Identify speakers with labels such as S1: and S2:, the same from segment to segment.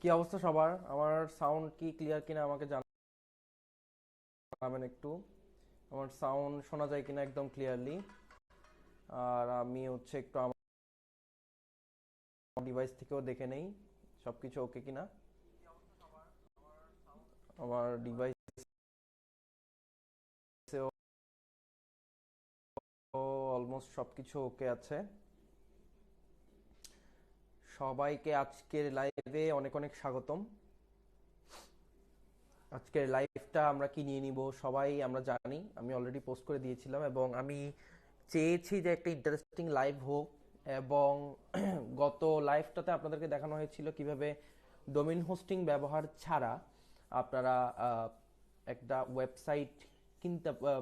S1: কি অবস্থা সবার? আমার সাউন্ড কি ক্লিয়ার কিনা আমাকে জানাবেন একটু। আমার সাউন্ড শোনা যায় কিনা একদম ক্লিয়ারলি। আর আমি হচ্ছে একটু আমার ডিভাইস থেকেও দেখে নেই সবকিছু ওকে কিনা। আমার ডিভাইসেও অলমোস্ট সবকিছু ওকে আছে। সবাইকে আজকের লাইভে অনেক অনেক স্বাগতম। আজকের লাইভটা আমরা কি নিয়ে নিব সবাই আমরা জানি, আমি অলরেডি পোস্ট করে দিয়েছিলাম এবং আমি চেয়েছি যে একটা ইন্টারেস্টিং লাইভ হোক। এবং গত লাইভটাতে আপনাদেরকে দেখানো হয়েছিল কিভাবে ডোমেইন হোস্টিং ব্যবহার ছাড়া আপনারা একটা ওয়েবসাইট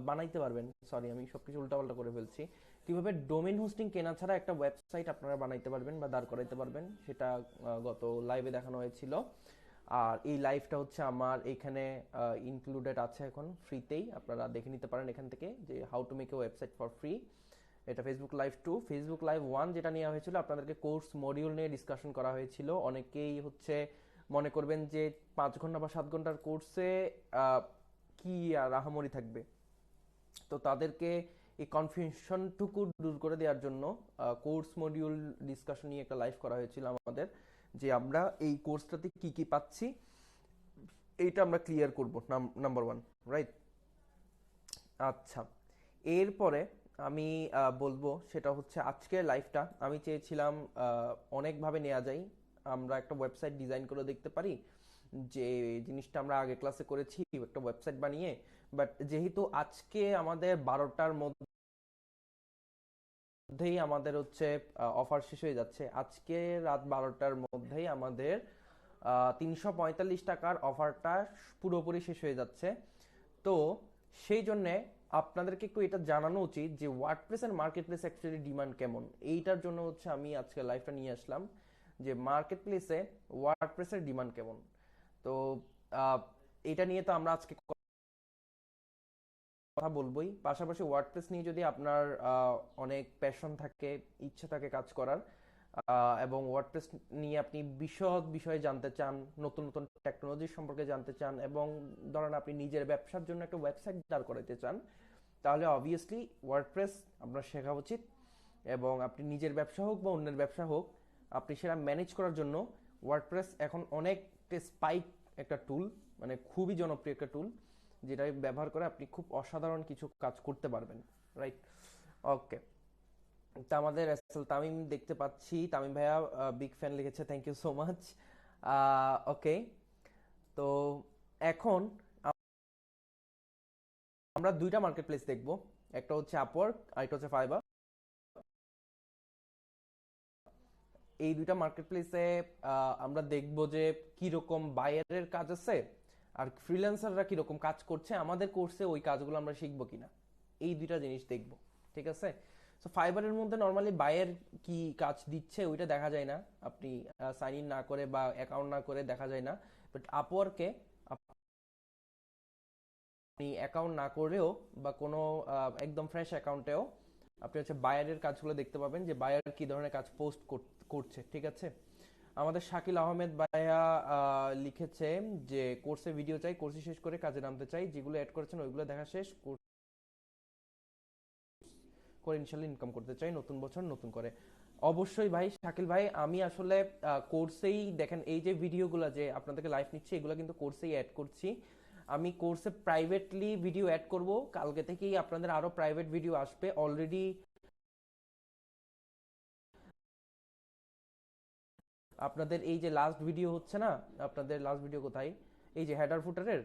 S1: বানাইতে পারবেন। সরি, আমি সবকিছু উল্টাপাল্টা করে ফেলছি। কিভাবে ডোমেইন হোস্টিং কেনা ছাড়া একটা ওয়েবসাইট আপনারা বানাইতে পারবেন বা দাঁড় করাইতে পারবেন সেটা গত লাইভে দেখানো হয়েছিল। আর এই লাইভটা হচ্ছে আমার এখানে ইনক্লুডেড আছে এখন ফ্রিতেই, আপনারা দেখে নিতে পারেন এখান থেকে যে how to make a website for free. এটা ফেসবুক লাইভ 2, ফেসবুক লাইভ 1 যেটা নেওয়া হয়েছিল আপনাদেরকে কোর্স মডিউল নিয়ে ডিসকাশন করা হয়েছিল। অনেকেই হচ্ছে মনে করবেন যে 5 ঘন্টা বা 7 ঘন্টার কোর্সে কি আর আহামরি থাকবে। তো তাদেরকে এই কনফিউশনটুকু দূর করে দেওয়ার জন্য কোর্স মডিউল ডিসকাশন নিয়ে একটা লাইভ করা হয়েছিল আমাদের, যে আমরা এই কোর্সটাতে কি কি পাচ্ছি এইটা আমরা ক্লিয়ার করব। Number one, right? আচ্ছা, এরপরে আমি বলবো সেটা হচ্ছে আজকের লাইভটা আমি চেয়েছিলাম অনেকভাবে নেওয়া যায়। আমরা একটা ওয়েবসাইট ডিজাইন করে দেখতে পারি, যে জিনিসটা আমরা আগে ক্লাসে করেছি একটা ওয়েবসাইট বানিয়ে। বাট যেহেতু আজকে আমাদের 12টার মধ্যেই আমাদের হচ্ছে অফার শেষ হয়ে যাচ্ছে, আজকে রাত 12টার মধ্যেই আমাদের 345 টাকার অফারটা পুরোপুরি শেষ হয়ে যাচ্ছে। তো সেই জন্যে আপনাদেরকে একটু এটা জানানো উচিত যে ওয়ার্ডপ্রেস এর মার্কেট প্লেস অ্যাকচুয়ালি ডিমান্ড কেমন। এইটার জন্য হচ্ছে আমি আজকে লাইভটা নিয়ে আসলাম, যে মার্কেট প্লেসে ওয়ার্ডপ্রেস এর ডিমান্ড কেমন। তো আহ, এটা নিয়ে তো আমরা আজকে কথা বলবোই, পাশাপাশি ওয়ার্ডপ্রেস নিয়ে যদি আপনার অনেক প্যাশন থাকে, ইচ্ছা থাকে কাজ করার, এবং ওয়ার্ডপ্রেস নিয়ে আপনি বিশদ বিষয়ে জানতে চান, নতুন নতুন টেকনোলজি সম্পর্কে জানতে চান, এবং ধরেন আপনি নিজের ব্যবসার জন্য একটা ওয়েবসাইট দাঁড় করাতে চান, তাহলে অবভিয়াসলি ওয়ার্ডপ্রেস আপনার শেখা উচিত। এবং আপনি নিজের ব্যবসা হোক বা অন্যের ব্যবসা হোক, আপনি সেটা ম্যানেজ করার জন্য ওয়ার্ডপ্রেস এখন অনেক স্পাইক একটা টুল, মানে খুবই জনপ্রিয় একটা টুল, যেটা ব্যবহার করে আপনি খুব অসাধারণ কিছু কাজ করতে পারবেন, রাইট? ওকে, তা আমাদের আসল তামিম দেখতে পাচ্ছি, তামিম ভাইয়া বিগ ফ্যান লিখেছে, থ্যাংক ইউ সো মাচ। ওকে, তো এখন আমরা দুইটা মার্কেট প্লেস দেখবো, একটা হচ্ছে আপওয়ার্ক আর একটা হচ্ছে ফাইবার। এই দুইটা মার্কেট প্লেসে আমরা দেখব যে কিরকম বায়ারের কাজ আছে আর ফ্রিল্যান্সাররা কিরকম কাজ করছে, আমাদের কোর্সে ওই কাজগুলো আমরা শিখবো কিনা, এই দুইটা জিনিস দেখব। ঠিক আছে? তো ফাইবারের মধ্যে নর্মালি বায়ার কি কাজ দিচ্ছে ওইটা দেখা যায় না, আপনি সাইন ইন না করে বা অ্যাকাউন্ট না করে দেখা যায় না। বাট আপওয়ার্কে আপনি অ্যাকাউন্ট না করেও বা কোনো একদম ফ্রেশ অ্যাকাউন্টেও আপনি হচ্ছে বায়ারের কাজগুলো দেখতে পাবেন, যে বায়ার কি ধরনের কাজ পোস্ট করছে। ঠিক আছে? আমাদের শাকিল আহমেদ ভাইয়া লিখেছে যে কোর্সে ভিডিও চাই, কোর্সে শেষ করে কাজে নামতে চাই, যেগুলো অ্যাড করেছেন ওইগুলো দেখা শেষ করে ইনশাল্লাহ ইনকাম করতে চাই, নতুন বছর নতুন করে। অবশ্যই ভাই শাকিল ভাই, আমি আসলে কোর্সেই দেখেন এই যে ভিডিওগুলো যে আপনাদেরকে লাইভ নিচ্ছি এগুলো কিন্তু কোর্সেই অ্যাড করছি। আমি কোর্সে প্রাইভেটলি ভিডিও অ্যাড করব, কালকে থেকেই আপনাদের আরো প্রাইভেট ভিডিও আসবে। অলরেডি আপনাদের এই যে লাস্ট ভিডিও হচ্ছে না, আপনাদের লাস্ট ভিডিও কোথায়, এই যে হেডার ফুটারের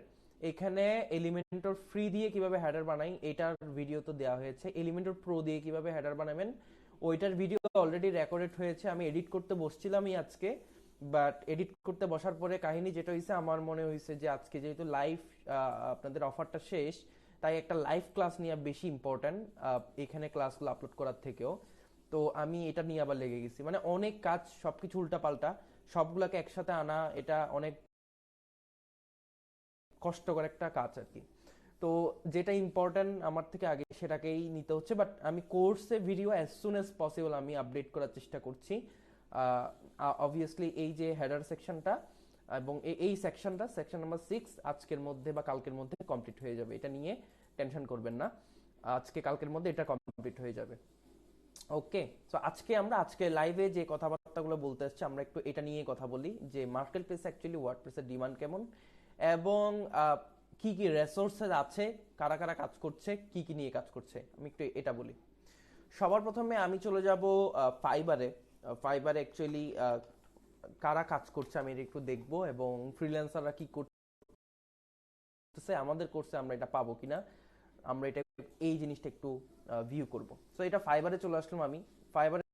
S1: এখানে এলিমেন্টর ফ্রি দিয়ে কিভাবে হেডার বানাই এটার ভিডিও তো দেওয়া হয়েছে, এলিমেন্টর প্রো দিয়ে কিভাবে হেডার বানাবেন ওইটার ভিডিও অলরেডি রেকর্ডেড হয়েছে। আমি এডিট করতে বসছিলামই আজকে, বাট এডিট করতে বসার পরে কাহিনী যেটা হয়েছে, আমার মনে হয়েছে যে আজকে যেহেতু লাইভ আপনাদের অফারটা শেষ, তাই একটা লাইভ ক্লাস নেওয়া বেশি ইম্পর্ট্যান্ট এখানে ক্লাসগুলো আপলোড করার থেকেও। তো আমি এটা নিয়ে আবার লেগে গেছি, মানে অনেক কাজ সবকিছু উল্টাপাল্টা, সবগুলোকে একসাথে আনা এটা অনেক কষ্টকর একটা কাজ আর কি। তো যেটা ইম্পর্ট্যান্ট আমার থেকে আগে সেটাকেই নিতে হচ্ছে, বাট আমি কোর্সে video as soon as possible আমি আপডেট করার চেষ্টা করছি। অবভিয়াসলি এই যে হেডার সেকশনটা এবং এই সেকশন নাম্বার 6 আজকের মধ্যে বা কালকের মধ্যে কমপ্লিট হয়ে যাবে। এটা নিয়ে টেনশন করবেন না, আজকে কালকের মধ্যে এটা কমপ্লিট হয়ে যাবে। ওকে, সো আজকে লাইভে যে কথাবার্তাগুলো বলতে আসছে আমরা একটু এটা নিয়ে কথা বলি যে মার্কেট প্লেস অ্যাকচুয়ালি ওয়ার্ডপ্রেসের ডিমান্ড কেমন, এবং কি কি রিসোর্সেস আছে, কারা কারা কাজ করছে, কি কি নিয়ে কাজ করছে, আমি একটু এটা বলি। সবার প্রথমে আমি চলে যাব ফাইবারে। ফাইবারে অ্যাকচুয়ালি কারা কাজ করছে আমি এটা একটু দেখবো, এবং ফ্রিল্যান্সাররা কি করতেছে, আমাদের কোর্সে আমরা এটা পাবো কিনা, আমরা এটা এই জিনিসটা একটু ভিউ করব। সো এটা ফাইবারে চলে আসলাম আমি। ফাইবারের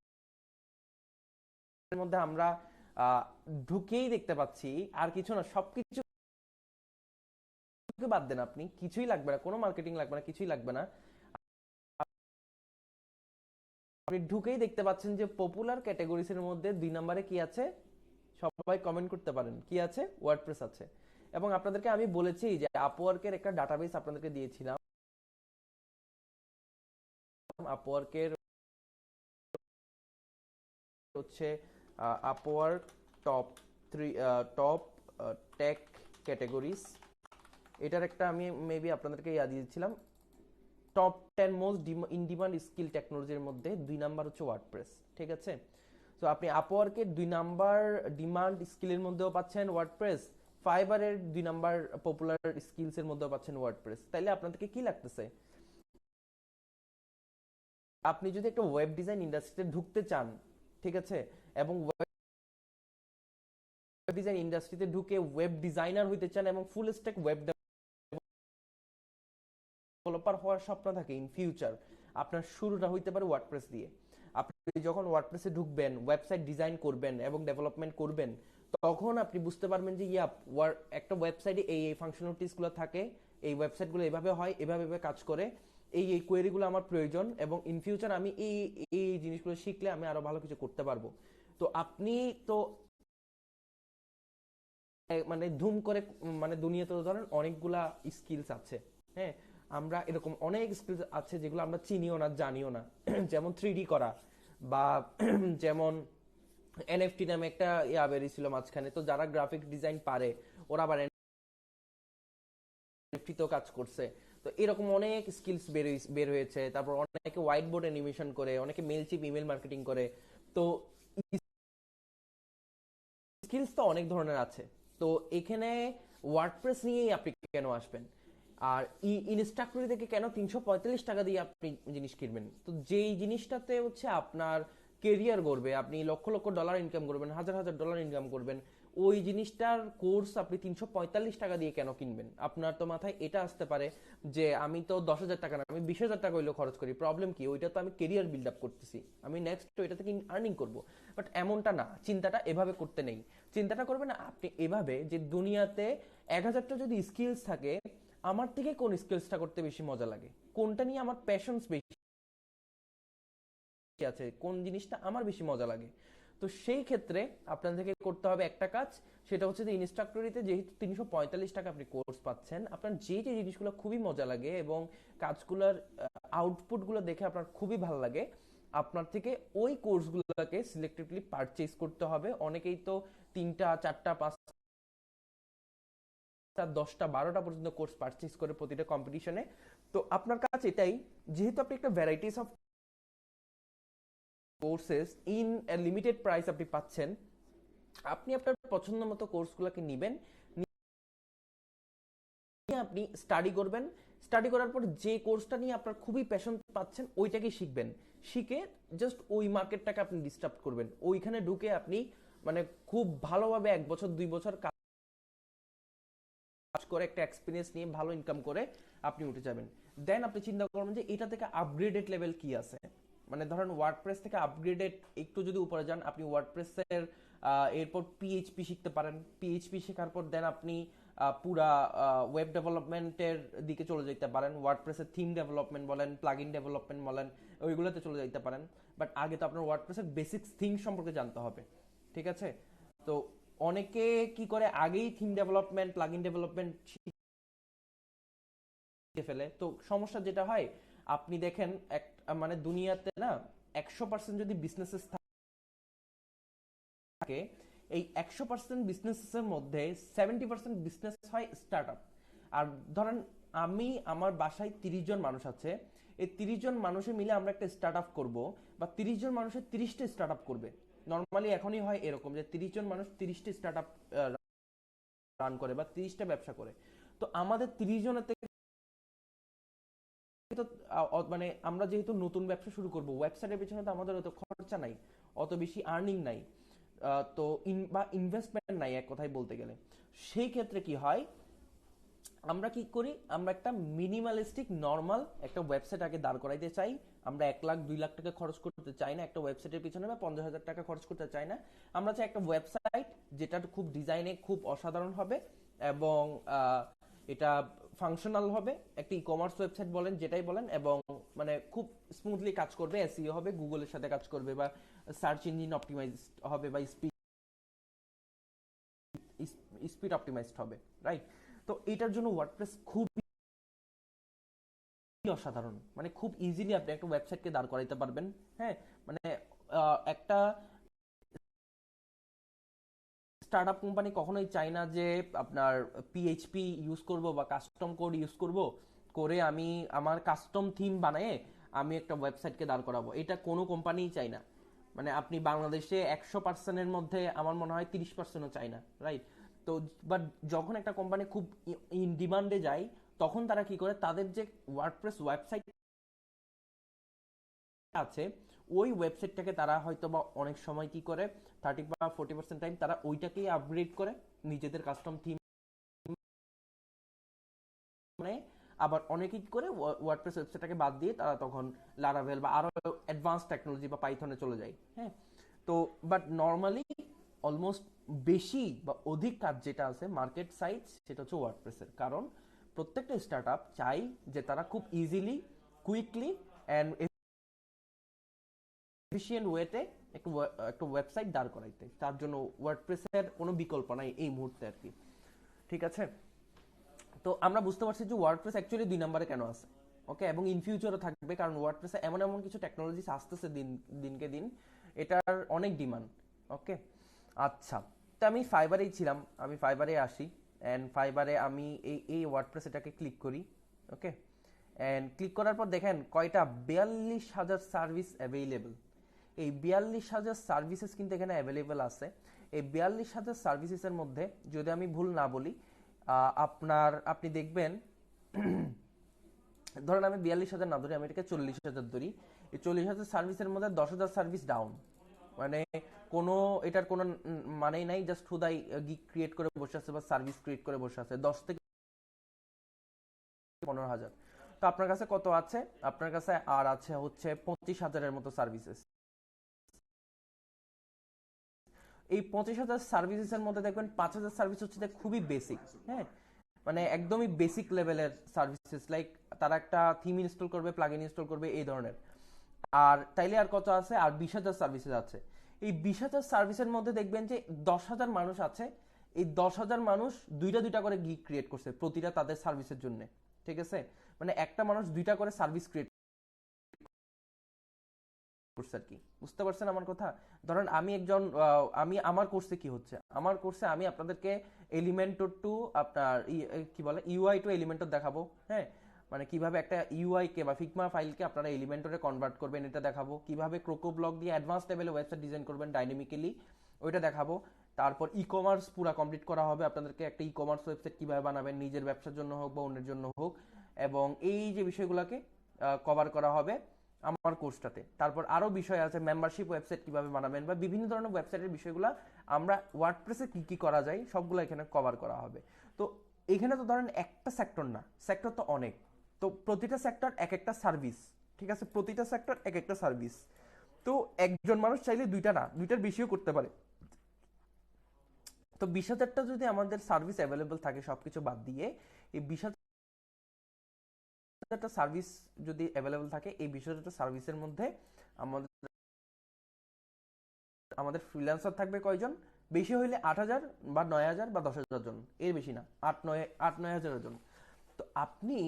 S1: মধ্যে আমরা ঢুকেই দেখতে পাচ্ছি আর কিছু না, সবকিছু বাদ দেন, আপনি কিছুই লাগবে না, কোনো মার্কেটিং লাগবে না, কিছুই লাগবে না। আপনি ঢুকেই দেখতে পাচ্ছেন যে পপুলার ক্যাটাগরিজ এর মধ্যে 2 নম্বরে কি আছে, সবাই কমেন্ট করতে পারেন কি আছে, ওয়ার্ডপ্রেস আছে। এবং আপনাদেরকে আমি বলেছি যে আপওয়ার্কের একটা ডাটাবেস আপনাদেরকে দিয়েছিলাম। আপওয়ার্কের হচ্ছে Upwork top 3 top tech categories, এটার একটা আমি মেবি আপনাদেরকে দিয়েছিলাম। Top 10 most in demand skill টেকনোলজির মধ্যে 2 নাম্বার হচ্ছে ওয়ার্ডপ্রেস, ঠিক আছে। তো আপনি আপওয়ার্কের 2 নাম্বার ডিমান্ড স্কিলের মধ্যেও পাচ্ছেন ওয়ার্ডপ্রেস, ফাইবারের 2 নাম্বার পপুলার স্কিলস এর মধ্যেও পাচ্ছেন ওয়ার্ডপ্রেস। তাইলে আপনাদেরকে কি লাগতেছে, আপনি যদি একটা ওয়েব ডিজাইন ইন্ডাস্ট্রিতে ঢুকতে চান, ঠিক আছে, এবং ওয়েব ডিজাইন ইন্ডাস্ট্রিতে ঢুকে ওয়েব ডিজাইনার হইতে চান এবং ফুল স্ট্যাক ওয়েব ডেভেলপার হওয়ার স্বপ্ন থাকে ইন ফিউচার, আপনার শুরুটা হইতে পারে ওয়ার্ডপ্রেস দিয়ে। আপনি যখন ওয়ার্ডপ্রেসে ঢুকবেন, ওয়েবসাইট ডিজাইন করবেন এবং ডেভেলপমেন্ট করবেন, তখন আপনি বুঝতে পারবেন যে একটা ওয়েবসাইটে এই ফাংশনালিটিসগুলো থাকে, এই ওয়েবসাইটগুলো এভাবে হয়, এভাবে এভাবে কাজ করে, এই কোয়েরিগুলো আমার প্রয়োজন, এবং ইন ফিউচার আমি এই এই জিনিসগুলো শিখলে আমি আরো ভালো কিছু করতে পারবো। তো আপনি তো মানে ধুম করে মানে দুনিয়াতে তো ধরেন অনেকগুলা স্কিলস আছে, হ্যাঁ, আমরা এরকম অনেক স্কিলস আছে যেগুলো আমরা চিনিও না, জানিও না। যেমন 3D করা, বা যেমন এনএফটি নামে একটা বেরিয়েছিল মাঝখানে, তো যারা গ্রাফিক ডিজাইন পারে ওরা আবার এনএফটিতেও কাজ করছে। তো এরকম অনেক স্কিলস বের হয়েছে। তারপর অনেকে হোয়াইট বোর্ড অ্যানিমেশন করে, অনেকে মেলচিপ ইমেল মার্কেটিং করে। তো স্কিলস তো অনেক ধরনের আছে। তো এখানে ওয়ার্ডপ্রেস নিয়েই আপনি কেন আসবেন, আর ইনস্ট্রাক্টরি থেকে কেন 345 টাকা দিয়ে আপনি জিনিস কিনবেন? তো যেই জিনিসটাতে হচ্ছে আপনার কেরিয়ার গড়বে, আপনি লক্ষ লক্ষ ডলার ইনকাম করবেন, হাজার হাজার ডলার ইনকাম করবেন, ওই জিনিসটার কোর্স আপনি 345 টাকা দিয়ে কেন কিনবেন? আপনার তো মাথায় এটা আসতে পারে যে আমি তো 10,000 টাকা না, আমি 20,000 টাকা হইলেও খরচ করি, প্রবলেম কি, ওইটা তো আমি কেরিয়ার বিল্ড আপ করতেছি, আমি নেক্সট ওইটা থেকে আর্নিং করব। বাট এমনটা না, চিন্তাটা এভাবে করতে নেই। চিন্তাটা করবেন না আপনি এভাবে যে দুনিয়াতে 1,000টা যদি স্কিলস থাকে, আমার থেকে কোন স্কিলসটা করতে বেশি মজা লাগে, কোনটা নিয়ে আমার প্যাশনস বেশি আছে, কোন জিনিসটা আমার বেশি মজা লাগে। তো সেই ক্ষেত্রে আপনাদেরকে করতে হবে একটা কাজ, সেটা হচ্ছে যে ইনস্ট্রাক্টরিতে যেহেতু 345 টাকা আপনি কোর্স পাচ্ছেন, আপনার যে যে জিনিসগুলো খুবই মজা লাগে এবং কাজগুলোর আউটপুটগুলো দেখে আপনার খুবই ভালো লাগে, আপনার থেকে ওই কোর্সগুলোকে সিলেক্টিভলি পারচেজ করতে হবে। অনেকেই তো 3টা 4টা 5টা 10টা 12টা পর্যন্ত কোর্স পারচেজ করে প্রতিটা কম্পিটিশনে। তো আপনার কাজ এটাই, যেহেতু আপনি একটা varieties of courses in limited price আপনি পাচ্ছেন, আপনি আপনার পছন্দ মতো কোর্সগুলোকে নিবেন, নিয়ে আপনি স্টাডি করবেন। স্টাডি করার পর যে কোর্সটা নিয়ে আপনার খুবই প্যাশন পাচ্ছেন ওইটাকে শিখবেন, শিখে জাস্ট ওই মার্কেটটাকে আপনি ডিস্টার্ব করবেন, ওইখানে ঢুকে আপনি মানে খুব ভালোভাবে 1 বছর 2 বছর কাজ করে একটা এক্সপিরিয়েন্স নিয়ে ভালো ইনকাম করে আপনি উঠে যাবেন। দেন আপনি চিন্তা করবেন যে এটা থেকে আপগ্রেডেড লেভেল কি আছে, মানে ধরেন ওয়ার্ডপ্রেস থেকে আপগ্রেডেড একটু যদি উপরে যান, আপনি ওয়ার্ডপ্রেসের এরপর পিএইচপি শিখতে পারেন। পিএইচপি শেখার পর দেন আপনি পুরা ওয়েব ডেভেলপমেন্টের দিকে চলে যেতে পারেন, ওয়ার্ডপ্রেসের থিম ডেভেলপমেন্ট বলেন, প্লাগইন ডেভেলপমেন্ট বলেন, ওইগুলোতে চলে যেতে পারেন। বাট আগে তো আপনার ওয়ার্ডপ্রেসের বেসিক্স থিম সম্পর্কে জানতে হবে, ঠিক আছে। তো অনেকে কি করে, আগেই থিম ডেভেলপমেন্ট প্লাগইন ডেভেলপমেন্ট শিখে ফেলে। তো সমস্যা যেটা হয়, আপনি দেখেন মানে দুনিয়াতে না 100% যদি বিজনেসেস থাকে, এই 100% বিজনেসের মধ্যে 70% বিজনেস হয় স্টার্ট আপ। আর ধরেন আমার বাসায় 30 জন মানুষ আছে, এই 30 জন মানুষে মিলে আমরা একটা স্টার্ট আপ করবো, বা 30 জন মানুষের 30টা স্টার্ট আপ করবে। নর্মালি এখনই হয় এরকম যে 30 জন মানুষ 30টা স্টার্ট আপ রান করে বা 30টা ব্যবসা করে। তো আমাদের 30 জনের থেকে তো মানে আমরা যেহেতু নতুন ব্যবসা শুরু করব, ওয়েবসাইটের পিছনে তো আমাদের অত খরচা নাই, অত বেশি আর্নিং নাই, তো বা ইনভেস্টমেন্ট নাই এক কথায় বলতে গেলে। সেই ক্ষেত্রে কি হয়, আমরা কি করি, আমরা একটা মিনিমালিস্টিক নর্মাল একটা ওয়েবসাইট আগে দাঁড় করাইতে চাই। আমরা 1 লাখ 2 লাখ টাকা খরচ করতে চাই না একটা ওয়েবসাইটের পিছনে, বা 50,000 টাকা খরচ করতে চাই না। আমরা চাই একটা ওয়েবসাইট যেটা খুব ডিজাইনে খুব অসাধারণ হবে, এবং এটা ফাংশনাল হবে, একটা ই কমার্স ওয়েবসাইট বলেন যেটাই বলেন, এবং মানে খুব স্মুথলি কাজ করবে, এসইও হবে, গুগলের সাথে কাজ করবে, বা সার্চ ইঞ্জিন অপটিমাইজড হবে, বা স্পিড অপটিমাইজড হবে, রাইট? তো এটার জন্য ওয়ার্ডপ্রেস খুব অসাধারণ, মানে খুব ইজিলি আপনি একটা ওয়েবসাইটকে দাঁড় করাইতে পারবেন। হ্যাঁ, মানে একটা স্টার্টআপ কোম্পানি কখনোই চায় না যে আপনার পিএইচপি ইউজ করব বা কাস্টম কোড ইউজ করব করে আমি আমার কাস্টম থিম বানিয়ে আমি একটা ওয়েবসাইটকে দাঁড় করাবো, এটা কোনো কোম্পানিই চায় না। মানে আপনি বাংলাদেশে 100%-এর মধ্যে আমার মনে হয় 30%ও চায় না, রাইট? তো বাট যখন একটা কোম্পানি খুব ইন ডিমান্ডে যায়, তখন তারা কি করে, তাদের যে ওয়ার্ডপ্রেস ওয়েবসাইট আছে ওই ওয়েবসাইটটাকে তারা হয়তো বা অনেক সময় কি করে, 30 বা 40% টাইম তারা ওইটাকেই আপগ্রেড করে নিজেদের কাস্টম থিম, মানে আবার অনেকেই কি করে ওয়ার্ডপ্রেস ওয়েবসাইটটাকে বাদ দিয়ে তারা তখন লারাভেল বা আরো অ্যাডভান্স টেকনোলজি বা পাইথনে চলে যায়। হ্যাঁ, তো বাট নর্মালি অলমোস্ট বেশি বা অধিক কাজ যেটা আছে মার্কেট সাইজ, সেটা হচ্ছে ওয়ার্ডপ্রেসের। কারণ প্রত্যেকটা স্টার্টআপ চাই যে তারা খুব ইজিলি, কুইকলি অ্যান্ড এফিশিয়েন্ট ওয়েতে একটা ওয়েবসাইট দাঁড় করাইতে, তার জন্য ওয়ার্ডপ্রেসের কোনো বিকল্প নাই এই মুহূর্তে আর কি। ঠিক আছে, তো আমরা বুঝতে পারছি যে ওয়ার্ডপ্রেস অ্যাকচুয়ালি 2 নম্বরে কেন আছে। ওকে, এবং ইন ফিউচারও থাকবে, কারণ ওয়ার্ডপ্রেসে এমন এমন কিছু টেকনোলজিস আসতেছে দিনকে দিন, এটার অনেক ডিমান্ড। ওকে, আচ্ছা, তো আমি ফাইবারেই ছিলাম, আমি ফাইবারে আসি, অ্যান্ড ফাইবারে আমি এই ওয়ার্ডপ্রেস এটাকে ক্লিক করি। ওকে, অ্যান্ড ক্লিক করার পর দেখেন কয়টা, 42,000 সার্ভিস অ্যাভেইলেবল। এই 42,000 সার্ভিসেস কিন্তু এখানে অ্যাভেলেবেল আছে। এই 42,000 সার্ভিসেসের মধ্যে যদি আমি ভুল না বলি, আপনি দেখবেন, ধরেন আমি 42,000 না ধরি, আমি এটাকে 40,000 ধরি। এই 40,000 সার্ভিসের মধ্যে 10,000 সার্ভিস ডাউন, মানে কোনো এটার কোনো মানেই নাই, জাস্ট হুদাই গিগ ক্রিয়েট করে বসে আছে বা সার্ভিস ক্রিয়েট করে বসে আছে 10 থেকে 15,000। তো আপনার কাছে কত আছে? আপনার কাছে আর আছে হচ্ছে 25,000-এর মতো সার্ভিসেস। এই 25,000 সার্ভিসেসের মধ্যে দেখবেন 5,000 সার্ভিস হচ্ছে যে খুবই বেসিক। হ্যাঁ, মানে একদমই বেসিক লেভেলের সার্ভিসেস, লাইক তারা একটা থিম ইনস্টল করবে, প্লাগইন ইনস্টল করবে, এই ধরনের। আর তাইলে আর কত আছে? আর 20,000 সার্ভিসেস আছে। এই 20,000 সার্ভিসের মধ্যে দেখবেন যে 10,000 মানুষ আছে। এই 10,000 মানুষ দুইটা দুইটা করে গিগ ক্রিয়েট করছে প্রতিটা তাদের সার্ভিসের জন্য। ঠিক আছে, মানে একটা মানুষ দুইটা করে সার্ভিস ক্রিয়েট করছে আর কি। বুঝতে পারছেন আমার কথা? ধরেন আমি একজন আমি আমার কোর্সে কি হচ্ছে, আমার কোর্সে আমি আপনাদেরকে এলিমেন্টর টু আপনার কি বলে ইউআই টু এলিমেন্টর দেখাবো। হ্যাঁ, মানে কিভাবে একটা ইউআই কে বা ফিগমা ফাইলকে আপনারা এলিমেন্টরে কনভার্ট করবেন এটা দেখাবো, কিভাবে ক্রোকো ব্লক দিয়ে অ্যাডভান্স লেভেলে ওয়েবসাইট ডিজাইন করবেন ডাইনামিক্যালি ওইটা দেখাবো। তারপর ই কমার্স পুরো কমপ্লিট করা হবে আপনাদেরকে, একটা ই কমার্স ওয়েবসাইট কিভাবে বানাবেন নিজের ব্যবসার জন্য হোক বা অন্যের জন্য হোক, এবং এই যে বিষয়গুলোকে কভার করা হবে আমার কোর্সটাতে। তারপর আরো বিষয় আছে, মেম্বারশিপ ওয়েবসাইট কিভাবে বানাবেন বা বিভিন্ন ধরনের ওয়েবসাইটের বিষয়গুলো আমরা ওয়ার্ডপ্রেসে কি কি করা যায় সবগুলো এখানে কভার করা হবে। তো এখানে তো ধরেন একটা সেক্টর না, সেক্টর তো অনেক। তো প্রতিটা সেক্টর এক একটা সার্ভিস। ঠিক আছে, প্রতিটা সেক্টর এক একটা সার্ভিস। তো একজন মানুষ চাইলে দুইটা না, দুইটার বেশিও করতে পারে। তো 20,000টা যদি আমাদের সার্ভিস অ্যাভেলেবল থাকে সবকিছু বাদ দিয়ে, এই 20,000টা সার্ভিস যদি অ্যাভেলেবল থাকে, এই 20,000টা সার্ভিসের মধ্যে আমাদের আমাদের ফ্রিল্যান্সার থাকবে কয়জন? বেশি হইলে 8,000 বা 9,000 বা 10,000 জন, এর বেশি না, 8-9 হাজার জন। তো আপনি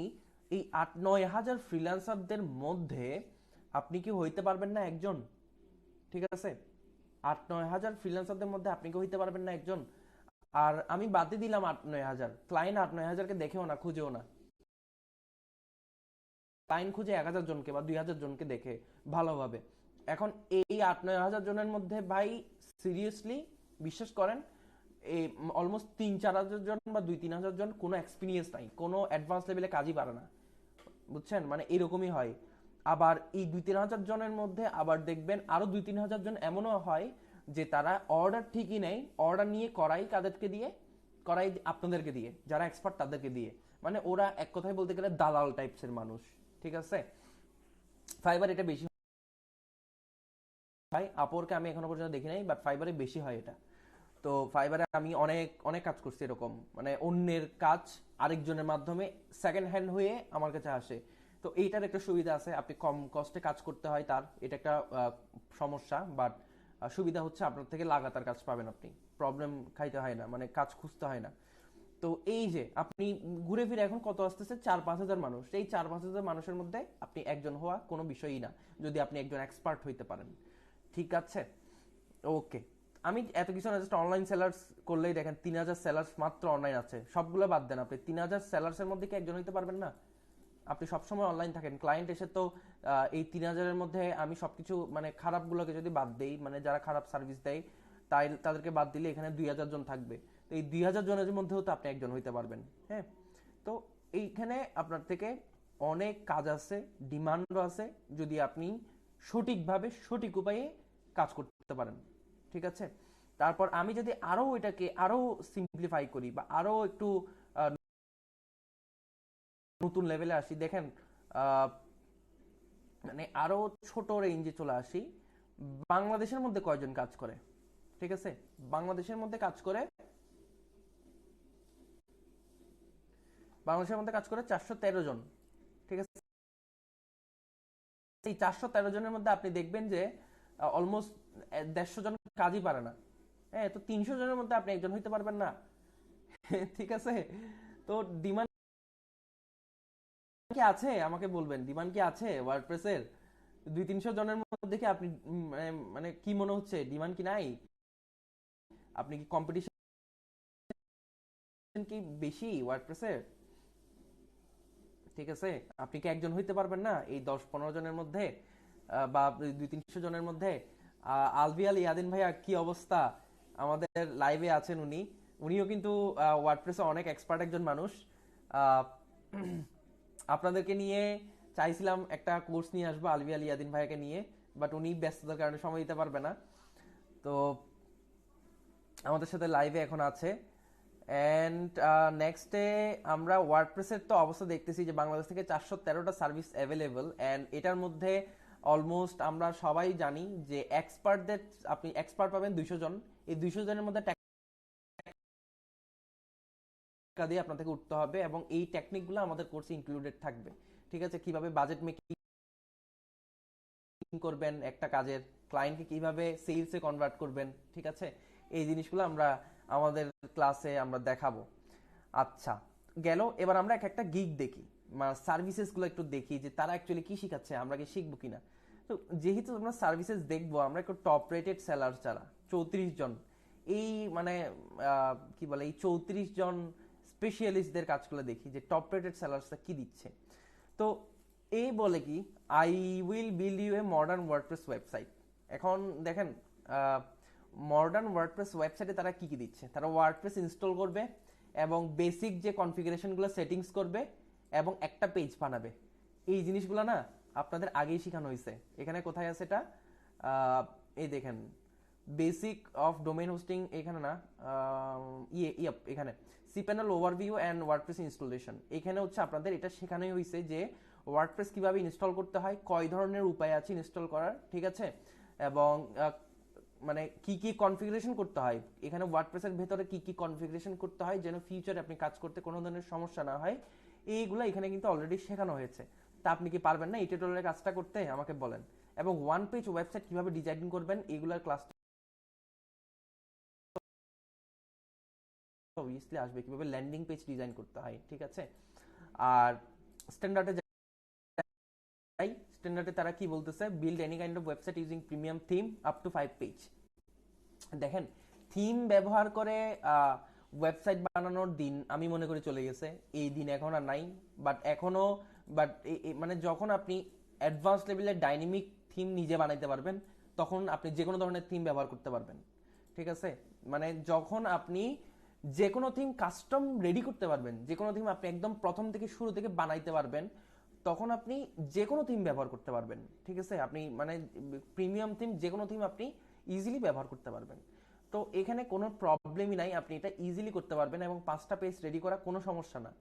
S1: এই 8-9 হাজার ফ্রিল্যান্সারদের মধ্যে আপনি কি হইতে পারবেন না একজন? ঠিক আছে, 8-9 হাজার ফ্রিল্যান্সারদের মধ্যে আপনি কি হইতে পারবেন না একজন? আর আমি বাদই দিলাম 8-9 হাজার, ক্লায়েন্ট 8-9 হাজারকে দেখেও না, খুঁজেও না। ক্লায়েন্ট খুঁজে 1,000 জনকে বা 2,000 জনকে দেখে ভালোভাবে। এখন এই 8-9 হাজার জনের মধ্যে ভাই, সিরিয়াসলি বিশ্বাস করেন, এই অলমোস্ট 3-4 হাজার জন বা 2-3 হাজার জন কোনো এক্সপিরিয়েন্স নাই, কোনো অ্যাডভান্স লেভেলে কাজই পারে না, বুঝছেন? মানে এরকমই হয়। আবার এই 2-3 হাজার জনের মধ্যে আবার দেখবেন আরো 2-3 হাজার জন এমনও হয় যে তারা অর্ডার ঠিকই নেই, অর্ডার নিয়ে করাই কাদেরকে দিয়ে, করাই আপনাদেরকে দিয়ে, যারা এক্সপার্ট তাদেরকে দিয়ে। মানে ওরা এক কথায় বলতে গেলে দালাল টাইপসের মানুষ, ঠিক আছে? ফাইবার এটা বেশি হয়, আপওয়ার্কে আমি এখনো পর্যন্ত দেখি নাই, বাট ফাইবারে বেশি হয় এটা। তো ফাইবারে আমি অনেক অনেক কাজ করছি এরকম, মানে অন্যের কাজ আরেকজনের মাধ্যমে সেকেন্ড হ্যান্ড হয়ে আমার কাছে আসে। তো এইটার একটা সুবিধা আছে, আপনি কম কস্টে কাজ করতে হয়, তার এটা একটা সমস্যা। বাট সুবিধা হচ্ছে আপনার থেকে লাগাতার কাজ পাবেন আপনি, প্রবলেম খাইতে হয় না, মানে কাজ খুঁজতে হয় না। তো এই যে আপনি ঘুরে ফিরে এখন কত আসতেছে, 4-5 হাজার মানুষ, এই 4-5 হাজার মানুষের মধ্যে আপনি একজন হওয়া কোনো বিষয়ই না, যদি আপনি একজন এক্সপার্ট হইতে পারেন, ঠিক আছে? ওকে, আমি এত কিছু না, জাস্ট অনলাইন সেলার্স করলেই দেখেন 3,000 সেলার্স মাত্র অনলাইন আছে, সবগুলো বাদ দেন, আপনি 3,000 সেলার্সের মধ্যে কি একজন হইতে পারবেন না? আপনি সবসময় অনলাইন থাকেন, ক্লায়েন্ট এসে তো এই 3,000-এর মধ্যে আমি সবকিছু মানে খারাপগুলোকে যদি বাদ দেই, মানে যারা খারাপ সার্ভিস দেয় তাই তাদেরকে বাদ দিলে এখানে 2,000 জন থাকবে। তো এই 2,000 জনের মধ্যেও তো আপনি একজন হইতে পারবেন। হ্যাঁ, তো এইখানে আপনার থেকে অনেক কাজ আছে, ডিমান্ডও আছে, যদি আপনি সঠিকভাবে সঠিক উপায়ে কাজ করতে পারেন, ঠিক আছে? তারপর আমি যদি আরো এটাকে আরো সিম্পলিফাই করি বা আরো একটু নতুন লেভেলে আসি, দেখেন, আহ, মানে আরো ছোট রেঞ্জে চলে আসি, বাংলাদেশের মধ্যে কয়জন কাজ করে? ঠিক আছে, বাংলাদেশের মধ্যে কাজ করে, বাংলাদেশের মধ্যে কাজ করে 413 জন, ঠিক আছে? এই 413 জনের মধ্যে আপনি দেখবেন যে অলমোস্ট 150 জন কাজই পারে না। হ্যাঁ, তো 300 জনের মধ্যে আপনি একজন হইতে পারবেন না? ঠিক আছে? তো ডিমান্ড কি আছে আমাকে বলবেন, ডিমান্ড কি আছে ওয়ার্ডপ্রেসের? 200-300 জনের মধ্যে কি আপনি মানে মানে কি মনে হচ্ছে ডিমান্ড কি নাই? আপনি কি কম্পিটিশন কি বেশি ওয়ার্ডপ্রেসের? ঠিক আছে, আপনি কি একজন হইতে পারবেন না এই 10-15 জনের মধ্যে, বা 200-300 জনের মধ্যে? আলভিয়াল ইয়াদিন ভাইয়া, কি অবস্থা? আমাদের লাইভে আছেন উনি, উনিও কিন্তু ওয়ার্ডপ্রেসে অনেক এক্সপার্ট একজন মানুষ। আহ, আপনাদেরকে নিয়ে চাইছিলাম একটা কোর্স নিয়ে আসবো আলভিয়াল ইয়াদিন ভাইয়াকে নিয়ে, বাট উনি ব্যস্ততার কারণে সময় দিতে পারবে না। তো আমাদের সাথে লাইভে এখন আছে। অ্যান্ড নেক্সটে আমরা ওয়ার্ডপ্রেসের তো অবস্থা দেখতেছি যে বাংলাদেশ থেকে 413টা সার্ভিস অ্যাভেলেবল, অ্যান্ড এটার মধ্যে অলমোস্ট আমরা সবাই জানি যে এক্সপার্টদের, আপনি এক্সপার্ট পাবেন 200 জন। এই 200 জনের মধ্যে টাকা দিয়ে আপনার থেকে উঠতে হবে, এবং এই টেকনিকগুলো আমাদের কোর্সে ইনক্লুডেড থাকবে, ঠিক আছে? কিভাবে বাজেট মেকিং করবেন একটা কাজের, ক্লায়েন্টকে কিভাবে সেলসে কনভার্ট করবেন, ঠিক আছে? এই জিনিসগুলো আমরা আমাদের ক্লাসে আমরা দেখাবো। আচ্ছা, গেল, এবার আমরা এক একটা গিগ দেখি, সার্ভিসেস গুলো একটু দেখি যে তারা অ্যাকচুয়ালি কি শিখাচ্ছে, আমরা কি শিখবো কিনা। তো যেহেতু আমরা সার্ভিসেস দেখবো, আমরা একটু টপ রেটেড সেলার যারা 34 জন, এই মানে কি বলে, এই 34 জন স্পেশালিস্টদের কাজগুলো দেখি যে টপ রেটেড সেলার্সরা কি দিচ্ছে। তো এই বলে কি, I will build you a modern WordPress website. এখন দেখেন, মডার্ন ওয়ার্ডপ্রেস ওয়েবসাইটে তারা কি কি দিচ্ছে, তারা ওয়ার্ডপ্রেস ইনস্টল করবে এবং বেসিক যে কনফিগারেশনগুলো সেটিংস করবে এবং একটা পেজ বানাবে। এই জিনিসগুলো না আপনাদের আগেই শেখানো হয়েছে, এখানে কোথায় আছে এটা? এই দেখেন, বেসিক অফ ডোমেইন হোস্টিং, এখানে না, এখানে cPanel overview and WordPress installation, এখানে হচ্ছে আপনাদের এটা শেখানোই হয়েছে যে ওয়ার্ডপ্রেস কিভাবে ইনস্টল করতে হয়, কয় ধরনের উপায় আছে ইনস্টল করার, ঠিক আছে? এবং মানে কি কি কনফিগারেশন করতে হয়, এখানে ওয়ার্ডপ্রেসের ভেতরে কি কি কনফিগারেশন করতে হয় যেন ফিউচারে আপনি কাজ করতে কোনো ধরনের সমস্যা না হয়, এইগুলো এখানে কিন্তু অলরেডি শেখানো হয়েছে। তা আপনি কি পারবেন না এই টিউটোরিয়ালের কাজটা করতে, আমাকে বলেন। এবং ওয়ান পেজ ওয়েবসাইট কিভাবে ডিজাইন করবেন, এইগুলোর ক্লাস অবভিয়াসলি আসবে, কিভাবে ল্যান্ডিং পেজ ডিজাইন করতে হয়, ঠিক আছে? আর স্ট্যান্ডার্ডে যাই, স্ট্যান্ডার্ডে তারা কি বলতেছে, build any kind of website using premium theme up to 5 page. দেখেন, থিম ব্যবহার করে ওয়েবসাইট বানানোর দিন আমি মনে করি চলে গেছে। এই দিন এখন আর নাই। বাট এখনো, বাট মানে যখন আপনি অ্যাডভান্স লেভেলের ডাইনামিক থিম নিজে বানাইতে পারবেন, তখন আপনি যে কোনো ধরনের থিম ব্যবহার করতে পারবেন। ঠিক আছে? মানে যখন আপনি যে কোনো থিম কাস্টম রেডি করতে পারবেন, যে কোনো থিম আপনি একদম প্রথম থেকে শুরু থেকে বানাইতে পারবেন, তখন আপনি যে কোনো থিম ব্যবহার করতে পারবেন। ঠিক আছে? আপনি মানে প্রিমিয়াম থিম, যে কোনো থিম আপনি ইজিলি ব্যবহার করতে পারবেন। তো এখানে কোনো প্রবলেমই নাই, আপনি এটা ইজিলি করতে পারবেন এবং 5টা পেজ রেডি করা কোনো সমস্যা না।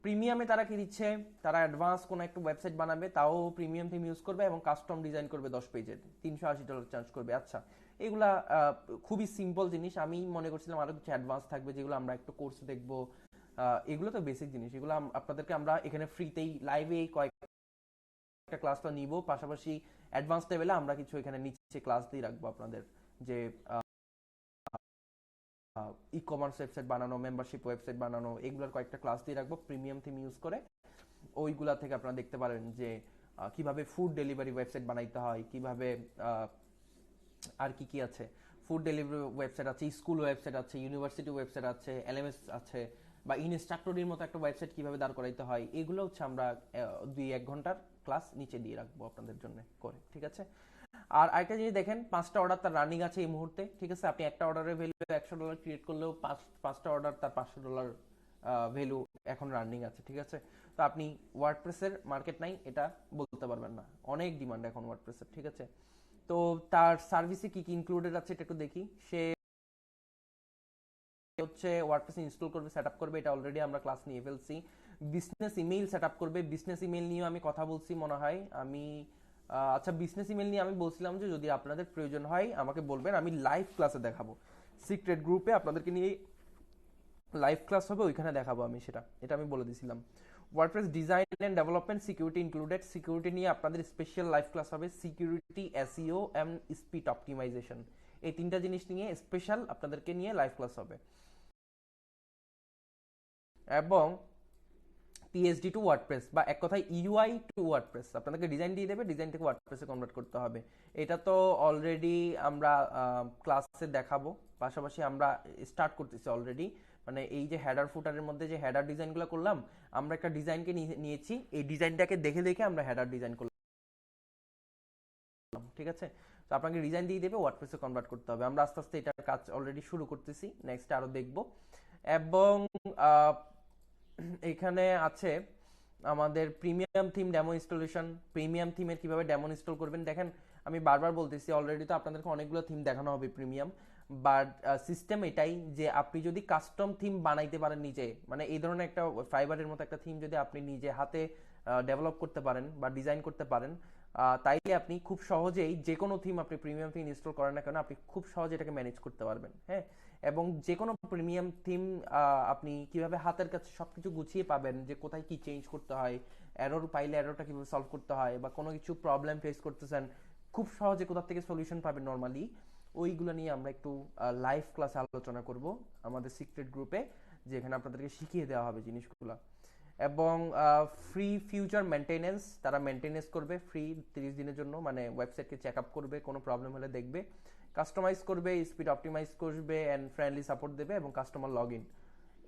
S1: প্রিমিয়ামে তারা কি দিচ্ছে, তারা অ্যাডভান্স কোনো একটা ওয়েবসাইট বানাবে, তাও প্রিমিয়াম থিম ইউজ করবে এবং কাস্টম ডিজাইন করবে 10 পেজের, $380 চার্জ করবে। আচ্ছা, এগুলা খুবই সিম্পল জিনিস। আমি মনে করছিলাম আরো কিছু অ্যাডভান্স থাকবে, যেগুলো আমরা একটু কোর্সে দেখবো। এগুলো তো বেসিক জিনিস, এগুলো আপনাদেরকে আমরা এখানে ফ্রিতেই লাইভে কয়েকটা ক্লাসটা নিব, পাশাপাশি অ্যাডভান্স লেভেলে আমরা কিছু এখানে নিচে ক্লাস দিয়ে রাখবো আপনাদের, যে ই কমার্স ওয়েবসাইট বানানো, মেম্বারশিপ ওয়েবসাইট বানানো, এগুলোর কয়েকটা ক্লাস দিয়ে রাখবো প্রিমিয়াম থিম ইউজ করে। ওইগুলা থেকে আপনারা দেখতে পারেন যে কিভাবে ফুড ডেলিভারি ওয়েবসাইট বানাইতে হয়, কিভাবে আর কি কি আছে, ফুড ডেলিভারি ওয়েবসাইট আছে, স্কুল ওয়েবসাইট আছে, ইউনিভার্সিটি ওয়েবসাইট আছে, এলএমএস আছে, বা ইনস্ট্রাক্টরির মতো একটা ওয়েবসাইট কিভাবে দাঁড় করাইতে হয়, এগুলো হচ্ছে আমরা 2-1 ঘন্টার ক্লাস নিচে দিয়ে রাখবো আপনাদের জন্য করে। ঠিক আছে? আর আরেকটা জিনিস দেখেন, 5টা অর্ডার তার রানিং আছে এই মুহূর্তে। ঠিক আছে? আপনি একটা অর্ডারের ভ্যালু $100 ক্রিয়েট করলেও 5টা অর্ডার তার $500 ভ্যালু এখন রানিং আছে। ঠিক আছে? তো আপনি ওয়ার্ডপ্রেসের মার্কেট নাই এটা বলতে পারবেন না, অনেক ডিমান্ড এখন ওয়ার্ডপ্রেসের। ঠিক আছে? তো তার সার্ভিসে কি কি ইনক্লুডেড আছে এটা একটু দেখি। সে হচ্ছে ওয়ার্ডপ্রেস ইনস্টল করবে, সেটআপ করবে, এটা অলরেডি আমরা ক্লাস নিয়ে ফেলছি। বিজনেস ইমেইল সেটআপ করবে, বিজনেস ইমেইল নিয়ে আমি কথা বলছি মনে হয়। আমি আচ্ছা, বিজনেস ইমেইল নিয়ে আমি বলছিলাম যে যদি আপনাদের প্রয়োজন হয় আমাকে বলবেন, আমি লাইভ ক্লাসে দেখাবো। সিক্রেট গ্রুপে আপনাদেরকে নিয়ে লাইভ ক্লাস হবে, ওইখানে দেখাবো আমি, এটা আমি বলে দিয়েছিলাম। WordPress design and development, security included, security নিয়ে আপনাদের স্পেশাল লাইভ ক্লাস হবে। Security, SEO and speed optimization, এই 3টা জিনিস নিয়ে স্পেশাল আপনাদেরকে নিয়ে লাইভ ক্লাস হবে। এবং পিএইচডি টু ওয়ার্ডপ্রেস, বা এক কথায় ইউআই টু ওয়ার্ডপ্রেস, আপনাদেরকে ডিজাইন দিয়ে দেবে, ডিজাইন থেকে ওয়ার্ডপ্রেসে কনভার্ট করতে হবে। এটা তো অলরেডি আমরা ক্লাসে দেখাবো, পাশাপাশি আমরা স্টার্ট করতেছি অলরেডি। মানে এই যে হেডার ফুটারের মধ্যে যে হেডার ডিজাইনগুলো করলাম, আমরা একটা ডিজাইনকে নিয়েছি, এই ডিজাইনটাকে দেখে দেখে আমরা হেডার ডিজাইন করলাম। ঠিক আছে? তো আপনাকে ডিজাইন দিয়ে দেবে, ওয়ার্ডপ্রেসে কনভার্ট করতে হবে। আমরা আস্তে আস্তে এটার কাজ অলরেডি শুরু করতেছি, নেক্সট আরো দেখব। এবং আহ, এখানে আছে আমাদের premium theme demo installation. Premium থিমের কিভাবে ডেমো ইনস্টল করবেন দেখেন, আমি বারবার বলতেছি, অলরেডি তো আপনাদেরকে অনেকগুলো থিম দেখানো হবে প্রিমিয়াম। বাট সিস্টেম এটাই যে আপনি যদি কাস্টম থিম বানাইতে পারেন নিজে, মানে এই ধরনের একটা ফাইবারের মতো একটা থিম যদি আপনি নিজে হাতে ডেভেলপ করতে পারেন বা ডিজাইন করতে পারেন, তাইলে আপনি খুব সহজেই যে কোনো থিম আপনি প্রিমিয়াম থিম ইনস্টল করেন না কেন, আপনি খুব সহজে এটাকে ম্যানেজ করতে পারবেন। হ্যাঁ, এবং যে কোনো প্রিমিয়াম থিম আপনি কিভাবে হাতের কাছে সবকিছু গুছিয়ে পাবেন, যে কোথায় কি চেঞ্জ করতে হয়, এরর পাইলে এররটা কিভাবে সলভ করতে হয়, বা কোনো কিছু প্রবলেম ফেস করতেছেন খুব সহজে কোথা থেকে সলিউশন পাবেন নর্মালি, ওইগুলো নিয়ে আমরা একটু লাইভ ক্লাসে আলোচনা করব আমাদের সিক্রেট গ্রুপে, যেখানে আপনাদেরকে শিখিয়ে দেওয়া হবে জিনিসগুলো। এবং ফ্রি ফিউচার মেনটেনেন্স, তারা মেনটেনেন্স করবে ফ্রি 30 দিনের জন্য, মানে ওয়েবসাইটকে চেক আপ করবে, কোনো প্রবলেম হলে দেখবে, কাস্টমাইজ করবে, স্পিড অপটিমাইজ করবে, অ্যান্ড ফ্রেন্ডলি সাপোর্ট দেবে, এবং কাস্টমার লগ ইন,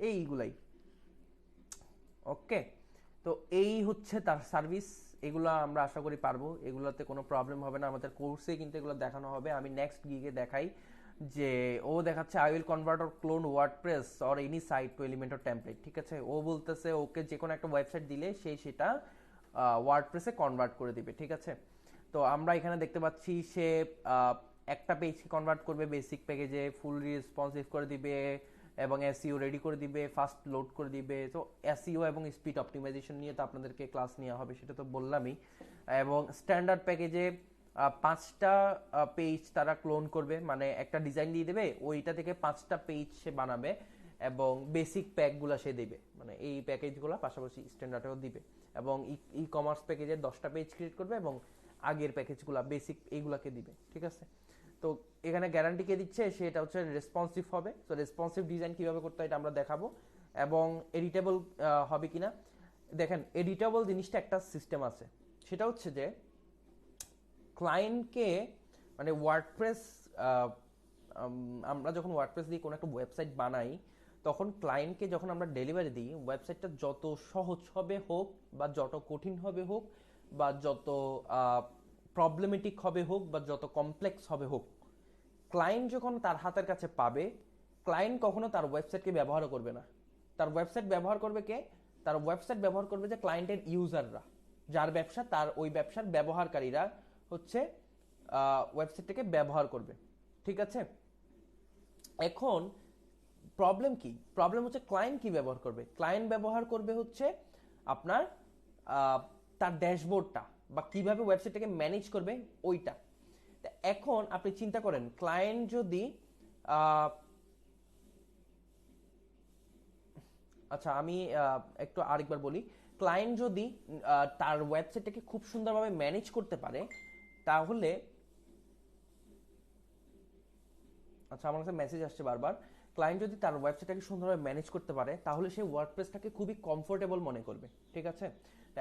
S1: এইগুলাই। ওকে, তো এই হচ্ছে তার সার্ভিস। এগুলো আমরা আশা করি পারবো, এগুলোতে কোনো প্রবলেম হবে না। আমাদের কোর্সে কিন্তু এগুলো দেখানো হবে। আমি নেক্সট গিগে দেখাই যে ও দেখাচ্ছে I will convert or clone WordPress or any site to element or template. ঠিক আছে? ও বলতেছে ওকে যে কোনো একটা ওয়েবসাইট দিলে সে সেটা ওয়ার্ডপ্রেসে কনভার্ট করে দিবে। ঠিক আছে? তো আমরা এখানে দেখতে পাচ্ছি সে একটা পেজকে কনভার্ট করবে বেসিক প্যাকেজে, ফুল রেসপন্সিভ করে দিবে, এবং এসইও রেডি করে দিবে, ফাস্ট লোড করে দিবে। তো এসইও এবং স্পিড অপটিমাইজেশন নিয়ে তো আপনাদেরকে ক্লাস নেওয়া হবে, সেটা তো বললামই। এবং স্ট্যান্ডার্ড প্যাকেজে 5টা পেজ তারা ক্লোন করবে, মানে একটা ডিজাইন দিয়ে দেবে, ওইটা থেকে 5টা পেজ সে বানাবে, এবং বেসিক প্যাকগুলো সে দেবে, মানে এই প্যাকেজগুলো পাশাপাশি স্ট্যান্ডার্ডেও দিবে। এবং ই কমার্স প্যাকেজের 10টা পেজ ক্রিয়েট করবে, এবং আগের প্যাকেজগুলো বেসিক এইগুলাকে দিবে। ঠিক আছে? তো এখানে গ্যারান্টি কে দিচ্ছে, সেটা হচ্ছে রেসপন্সিভ হবে। তো রেসপন্সিভ ডিজাইন কিভাবে করতে হয় এটা আমরা দেখাবো, এবং এডিটেবল হবে কিনা। দেখেন, এডিটেবল জিনিসটা একটা সিস্টেম আছে, সেটা হচ্ছে যে ক্লায়েন্টকে, মানে ওয়ার্ডপ্রেস আমরা যখন ওয়ার্ডপ্রেস দিয়ে কোনো একটা ওয়েবসাইট বানাই, তখন ক্লায়েন্টকে যখন আমরা ডেলিভারি দিই, ওয়েবসাইটটা যত সহজ হবে হোক বা যত কঠিন হবে হোক বা যত প্রবলেমেটিক হবে হোক বা যত কমপ্লেক্স হবে হোক, ক্লায়েন্ট যখন তার হাতের কাছে পাবে, ক্লায়েন্ট কখনো তার ওয়েবসাইটকে ব্যবহারও করবে না। তার ওয়েবসাইট ব্যবহার করবে কে? তার ওয়েবসাইট ব্যবহার করবে যে ক্লায়েন্টের ইউজাররা, যার ব্যবসা, তার ওই ব্যবসার ব্যবহারকারীরা হচ্ছে ওয়েবসাইটটাকে ব্যবহার করবে। ঠিক আছে? এখন প্রবলেম কি? প্রবলেম হচ্ছে ক্লায়েন্ট কি ব্যবহার করবে? ক্লায়েন্ট ব্যবহার করবে হচ্ছে আপনার তার ড্যাশবোর্ডটা, বা কিভাবে ওয়েবসাইটটাকে ম্যানেজ করবে ওইটা। এখন আপনি চিন্তা করেন, ক্লায়েন্ট যদি আচ্ছা আমি একটু আরেকবার বলি, ক্লায়েন্ট যদি তার ওয়েবসাইটটাকে খুব সুন্দরভাবে ম্যানেজ করতে পারে, তাহলে, আচ্ছা আমার কাছে মেসেজ আসছে বারবার, ক্লায়েন্ট যদি তার ওয়েবসাইটটাকে সুন্দরভাবে ম্যানেজ করতে পারে, তাহলে সে ওয়ার্ডপ্রেসটাকে খুবই কমফোর্টেবল মনে করবে। ঠিক আছে?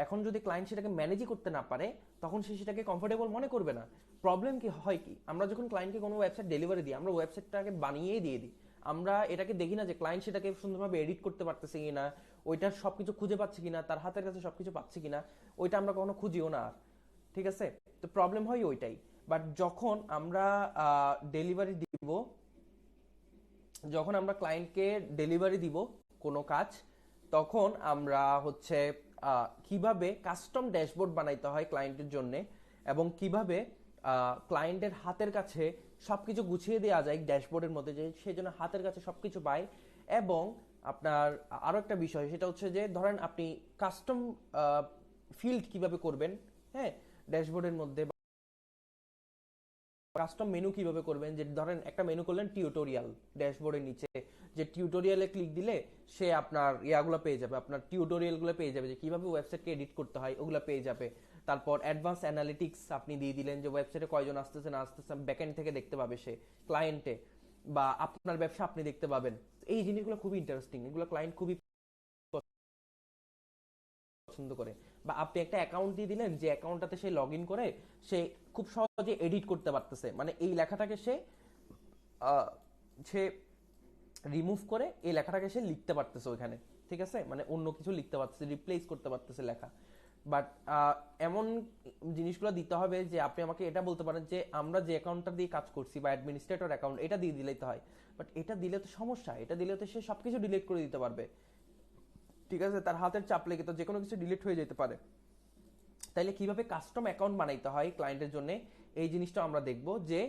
S1: এখন যদি ক্লায়েন্ট সেটাকে ম্যানেজই করতে না পারে, তখন সে সেটাকে কমফোর্টেবল মনে করবে না। প্রবলেম কি হয়, কি আমরা যখন ক্লায়েন্টকে কোনো ওয়েবসাইট ডেলিভারি দিই, আমরা ওয়েবসাইটটাকে বানিয়েই দিয়ে দিই। আমরা এটাকে দেখি না যে ক্লায়েন্ট সেটাকে সুন্দরভাবে এডিট করতে পারতেছে কিনা, ওইটার সবকিছু খুঁজে পাচ্ছে কিনা, তার হাতের কাছে সবকিছু পাচ্ছে কিনা, ওইটা আমরা কখনো খুঁজিও না আর। ঠিক আছে? তো প্রবলেম হয় ওইটাই। বাট যখন আমরা ক্লায়েন্টকে ডেলিভারি দিব কোনো কাজ, তখন আমরা হচ্ছে কিভাবে কাস্টম ড্যাশবোর্ড বানাইতে হয় ক্লায়েন্টের জন্য, এবং কিভাবে ক্লায়েন্টের হাতের কাছে সবকিছু গুছিয়ে দেওয়া যায় ড্যাশবোর্ডের মধ্যে, যে সেই জন্য হাতের কাছে সবকিছু পায়। এবং আপনার আরো একটা বিষয়, সেটা হচ্ছে যে ধরেন আপনি কাস্টম ফিল্ড কিভাবে করবেন, হ্যাঁ, ড্যাশবোর্ডের মধ্যে, কাস্টম মেনু কিভাবে করবেন, যে ধরেন একটা মেনু করলেন টিউটোরিয়াল ড্যাশবোর্ডের নিচে, যে টিউটোরিয়ালে ক্লিক দিলে সে আপনার ইয়াগুলো পেয়ে যাবে, আপনার টিউটোরিয়ালগুলো পেয়ে যাবে, যে কিভাবে ওয়েবসাইটকে এডিট করতে হয় ওগুলো পেয়ে যাবে। তারপর অ্যাডভান্স অ্যানালিটিক্স আপনি দিয়ে দিলেন, যে ওয়েবসাইটে কয়জন আসতেছে না আসতেছে ব্যাকএন্ড থেকে দেখতে পাবে সে, ক্লায়েন্টে, বা আপনার ব্যবসা আপনি দেখতে পাবেন। এই জিনিসগুলো খুবই ইন্টারেস্টিং, এগুলো ক্লায়েন্ট খুবই পছন্দ করে। বা আপনি একটা অ্যাকাউন্ট দিয়ে দিলেন, যে অ্যাকাউন্টটাতে সে লগ ইন করে সে খুব সহজে এডিট করতে পারতেছে, মানে এই লেখাটাকে আহ, সে রিমুভ করে এই লেখাটাকে সে লিখতে পারতেছে ওইখানে। ঠিক আছে? মানে অন্য কিছু লিখতে পারতেছে, রিপ্লেস করতে পারতেছে লেখা। বাট এমন জিনিসগুলো দিতে হবে যে আপনি আমাকে এটা বলতে পারেন যে আমরা যে অ্যাকাউন্টটা দিয়ে কাজ করছি বা অ্যাডমিনিস্ট্রেটর অ্যাকাউন্ট, এটা দিয়ে দিলেই তো হয়। বাট এটা দিলে তো সমস্যা, এটা দিলে তো সে সবকিছু ডিলিট করে দিতে পারবে। ঠিক আছে? তার হাতের চাপ লেগে তো যে কোনো কিছু ডিলিট হয়ে যেতে পারে। তাইলে কিভাবে কাস্টম অ্যাকাউন্ট বানাইতে হয় ক্লায়েন্টের জন্য, এই জিনিসটা আমরা দেখব, যে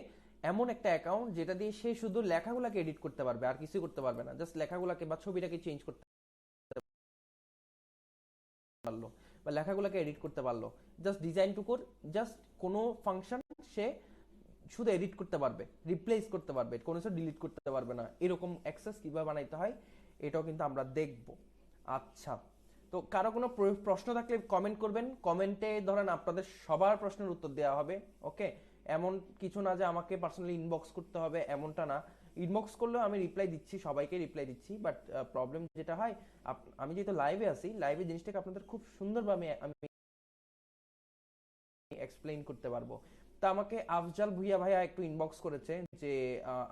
S1: এমন একটা অ্যাকাউন্ট যেটা দিয়ে সে শুধু লেখাগুলোকে এডিট করতে পারবে, আর কিছু করতে পারবে না, জাস্ট লেখাগুলোকে বা ছবিটাকে চেঞ্জ করতে পারলো বা লেখাগুলোকে এডিট করতে পারলো, জাস্ট ডিজাইন টুকুর, জাস্ট কোনো ফাংশন সে শুধু এডিট করতে পারবে, রিপ্লেস করতে পারবে, কোনো কিছু ডিলিট করতে পারবে না। এরকম অ্যাক্সেস কিভাবে বানাইতে হয় এটাও কিন্তু আমরা দেখব। আচ্ছা, তো কারো কোনো প্রশ্ন থাকলে কমেন্ট করবেন, কমেন্টে ধরেন আপনাদের সবার প্রশ্নের উত্তর দেওয়া হবে। ওকে? এমন কিছু না যে আমাকে পার্সোনালি ইনবক্স করতে হবে, এমনটা না। ইনবক্স করলেও আমি রিপ্লাই দিচ্ছি, সবাইকে রিপ্লাই দিচ্ছি। বাট প্রবলেম যেটা হয়, আমি যেহেতু লাইভে আছি, লাইভে জিনিসটাকে আপনাদের খুব সুন্দরভাবে আমি এক্সপ্লেইন করতে পারবো। তা আমাকে আফজাল ভুইয়া ভাইয়া একটু ইনবক্স করেছে যে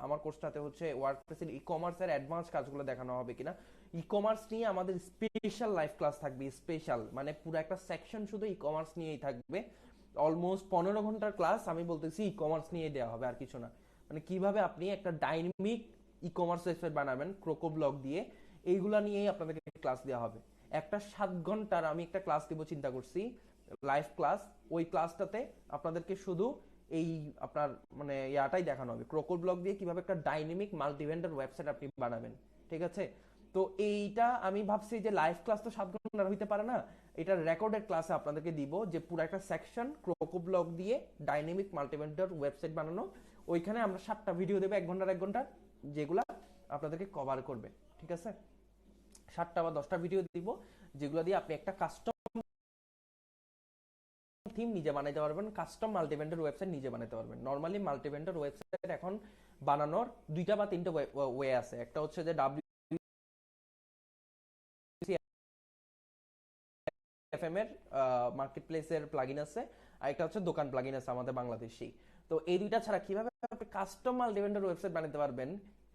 S1: আমার কোর্সটাতে হচ্ছে ওয়ার্ডপ্রেসের ই কমার্সের অ্যাডভান্স কাজগুলো দেখানো হবে কিনা। ই কমার্স নিয়ে আমাদের স্পেশাল লাইভ ক্লাস থাকবে, স্পেশাল মানে পুরো একটা সেকশন শুধু ই কমার্স নিয়েই থাকবে। অলমোস্ট 15 ঘন্টার ক্লাস আমি বলতেছি ই কমার্স নিয়ে দেওয়া হবে, আর কিছু না। মানে কিভাবে আপনি একটা ডাইনামিক ই কমার্স ওয়েবসাইট বানাবেন ক্রোকো ব্লগ দিয়ে, এইগুলা নিয়েই আপনাদেরকে ক্লাস দেওয়া হবে। একটা 7 ঘন্টার আমি একটা ক্লাস দিব চিন্তা করছি, লাইভ ক্লাস। ওই ক্লাসটাতে আপনাদেরকে শুধু এই আপনার মানে ইয়াটাই দেখানো হবে, ক্রোকো ব্লগ দিয়ে কিভাবে একটা ডাইনামিক মাল্টিভেন্ডার ওয়েবসাইট আপনি বানাবেন। ঠিক আছে? তো এইটা আমি ভাবছি যে লাইভ ক্লাস তো 7 ঘন্টার হইতে পারে না, এটা রেকর্ডেড ক্লাসে আপনাদেরকে দিব, যে পুরো একটা সেকশন ক্রোকো ব্লগ দিয়ে ডাইনামিক মাল্টিভেন্ডার ওয়েবসাইট বানানো। ওইখানে আমরা 7টা ভিডিও দেবো 1 ঘন্টার, যেগুলা আপনাদেরকে কভার করবে। ঠিক আছে? 7টা বা 10টা ভিডিও দিব, যেগুলো দিয়ে আপনি একটা কাস্টম থিম নিজে বানাইতে পারবেন, কাস্টম মাল্টিভেন্ডার ওয়েবসাইট নিজে বানাইতে পারবেন। নরমালি মাল্টিভেন্ডার ওয়েবসাইট এখন বানানোর 2টা বা 3টা ওয়ে আছে। একটা হচ্ছে যে এফএম এর মার্কেট প্লেসের প্লাগইন আছে, আর একটা হচ্ছে দোকান প্লাগইন আছে আমাদের বাংলাদেশি। তো এই দুইটা ছাড়া কিভাবে আপনি কাস্টম মাল্টিভেন্ডার ওয়েবসাইট বানাতে পারবেন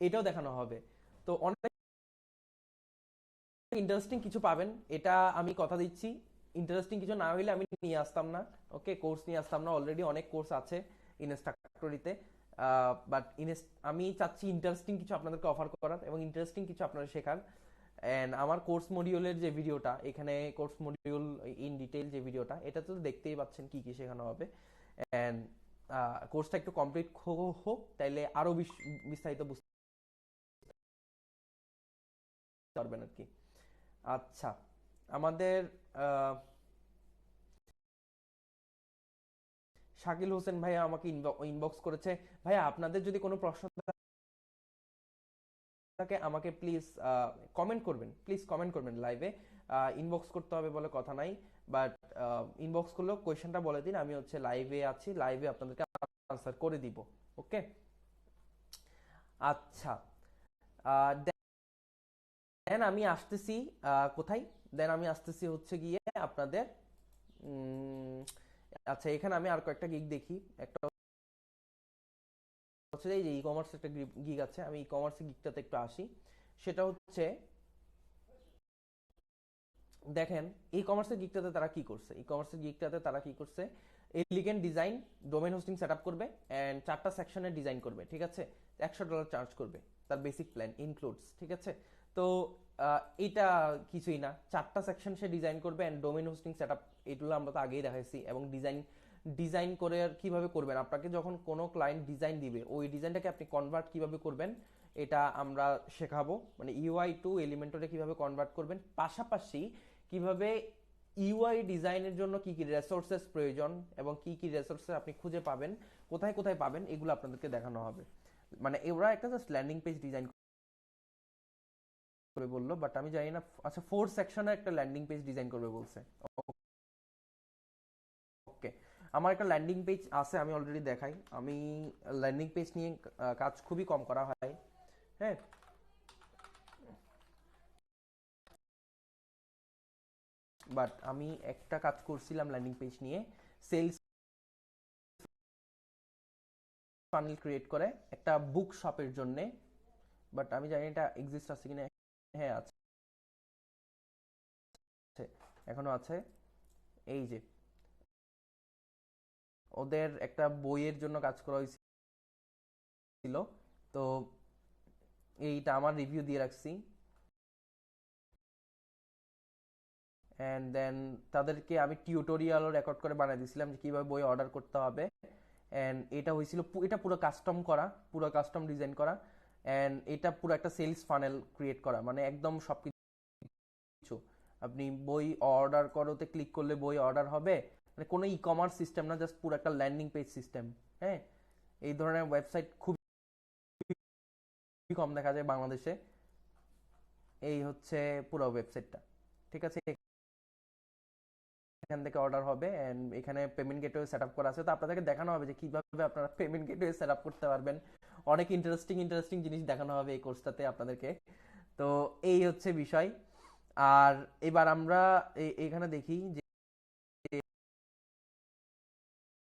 S1: এটাও দেখানো হবে। তো অনেক ইন্টারেস্টিং কিছু পাবেন, এটা আমি কথা দিচ্ছি। ইন্টারেস্টিং কিছু না হইলে আমি নিয়ে আসতাম না, ওকে, কোর্স নিয়ে আসতাম না। অলরেডি অনেক কোর্স আছে ইনস্ট্রাক্টরিতে, বাট আমি চাচ্ছি ইন্টারেস্টিং কিছু আপনাদেরকে অফার করার এবং ইন্টারেস্টিং কিছু আপনারা শেখার। অ্যান্ড আমার কোর্স মডিউলের যে ভিডিওটা, এখানে কোর্স মডিউল ইন ডিটেইল যে ভিডিওটা, এটা তো দেখতেই পাচ্ছেন কি কি শেখানো হবে। অ্যান্ড কোর্সটা একটু কমপ্লিট হোক, তাইলে আরো বিস্তারিত বুঝতে পারবেন আর কি। আচ্ছা, আমাদের আহ, শাকিল হোসেন ভাইয়া আমাকে ইনবক্স করেছে, ভাইয়া আপনাদের যদি কোনো প্রশ্ন থাকে আমাকে প্লিজ কমেন্ট করবেন, প্লিজ কমেন্ট করবেন লাইভে। ইনবক্স করতে হবে বলে কথা নাই, বাট ইনবক্স করলেও কোয়েশ্চেনটা বলে দিন, আমি হচ্ছে লাইভে আছি, লাইভে আপনাদেরকে আনসার করে দিব, ওকে। আচ্ছা, দেন আমি আসতেছি কোথায়, দেন আমি আসতেছি হচ্ছে গিয়ে আপনাদের আচ্ছা, এখানে আমি আর কয়েকটা গিগ দেখি। একটা হচ্ছে এই যে ই কমার্স একটা গিগ আছে, আমি ই কমার্সের গিগটাতে একটু আসি। সেটা হচ্ছে, দেখেন ই কমার্সের গিগটাতে তারা কি করছে, ই কমার্সের গিগটাতে তারা কি করছে, elegant design, domain hosting set up করবে অ্যান্ড 4টা সেকশনের ডিজাইন করবে, ঠিক আছে। $100 চার্জ করবে, তার বেসিক প্ল্যান ইনক্লুডস, ঠিক আছে। তো এটা কিছুই না, 4টা সেকশন সে ডিজাইন করবে and domain hosting set up, এগুলো আমরা তো আগেই দেখাইছি। এবং ডিজাইন ডিজাইন করে আর কিভাবে করবেন, আপনাকে যখন কোনো ক্লায়েন্ট ডিজাইন দিবে ওই ডিজাইনটাকে আপনি কনভার্ট কিভাবে করবেন এটা আমরা শেখাবো, মানে ইউআই টু এলিমেন্টরে কিভাবে কনভার্ট করবেন, পাশাপাশি কিভাবে ইউআই ডিজাইনের জন্য কি কি রিসোর্সেস প্রয়োজন এবং কি কি রিসোর্সেস আপনি খুঁজে পাবেন, কোথায় কোথায় পাবেন, এগুলো আপনাদেরকে দেখানো হবে। মানে ওরা একটা জাস্ট ল্যান্ডিং পেজ ডিজাইন করে বললো, বাট আমি জানি না। আচ্ছা, 4 সেকশনের একটা ল্যান্ডিং পেজ ডিজাইন করবে বলছে, ওকে। আমার একটা ল্যান্ডিং পেজ আছে, আমি অলরেডি দেখাই। আমি ল্যান্ডিং পেজ নিয়ে কাজ খুবই কম করা হয়, হ্যাঁ। বাট আমি একটা কাজ করছিলাম ল্যান্ডিং পেজ নিয়ে, সেলস ফানেল ক্রিয়েট করে একটা বুক শপের জন্য। বাট আমি জানি এটা এক্সিস্ট আছে কিনা, হ্যাঁ আছে, এখনো আছে। এই যে ওদের একটা বইয়ের জন্য কাজ করা হয়েছিল, তো এইটা আমার রিভিউ দিয়ে রাখছি। অ্যান্ড দেন তাদেরকে আমি টিউটোরিয়ালও রেকর্ড করে বানিয়ে দিয়েছিলাম যে কীভাবে বই অর্ডার করতে হবে। অ্যান্ড এটা হয়েছিল, এটা পুরো কাস্টম করা, পুরো কাস্টম ডিজাইন করা। অ্যান্ড এটা পুরো একটা সেলস ফানেল ক্রিয়েট করা, মানে একদম সব কিছু। আপনি বই অর্ডার করোতে ক্লিক করলে বই অর্ডার হবে, মানে কোনো ই কমার্স সিস্টেম না, জাস্ট পুরো একটা ল্যান্ডিং পেজ সিস্টেম, হ্যাঁ। এই ধরনের ওয়েবসাইট খুব কম দেখা যায় বাংলাদেশে। এই হচ্ছে পুরো ওয়েবসাইটটা, ঠিক আছে। এখান থেকে অর্ডার হবে এন্ড এখানে পেমেন্ট গেটওয়ে সেট আপ করা আছে, তো আপনাদেরকে দেখানো হবে যে কিভাবে আপনারা পেমেন্ট গেটওয়ে সেট আপ করতে পারবেন। অনেক ইন্টারেস্টিং ইন্টারেস্টিং জিনিস দেখানো হবে এই কোর্সটাতে আপনাদেরকে। তো এই হচ্ছে বিষয়। আর এবার আমরা এখানে দেখি যে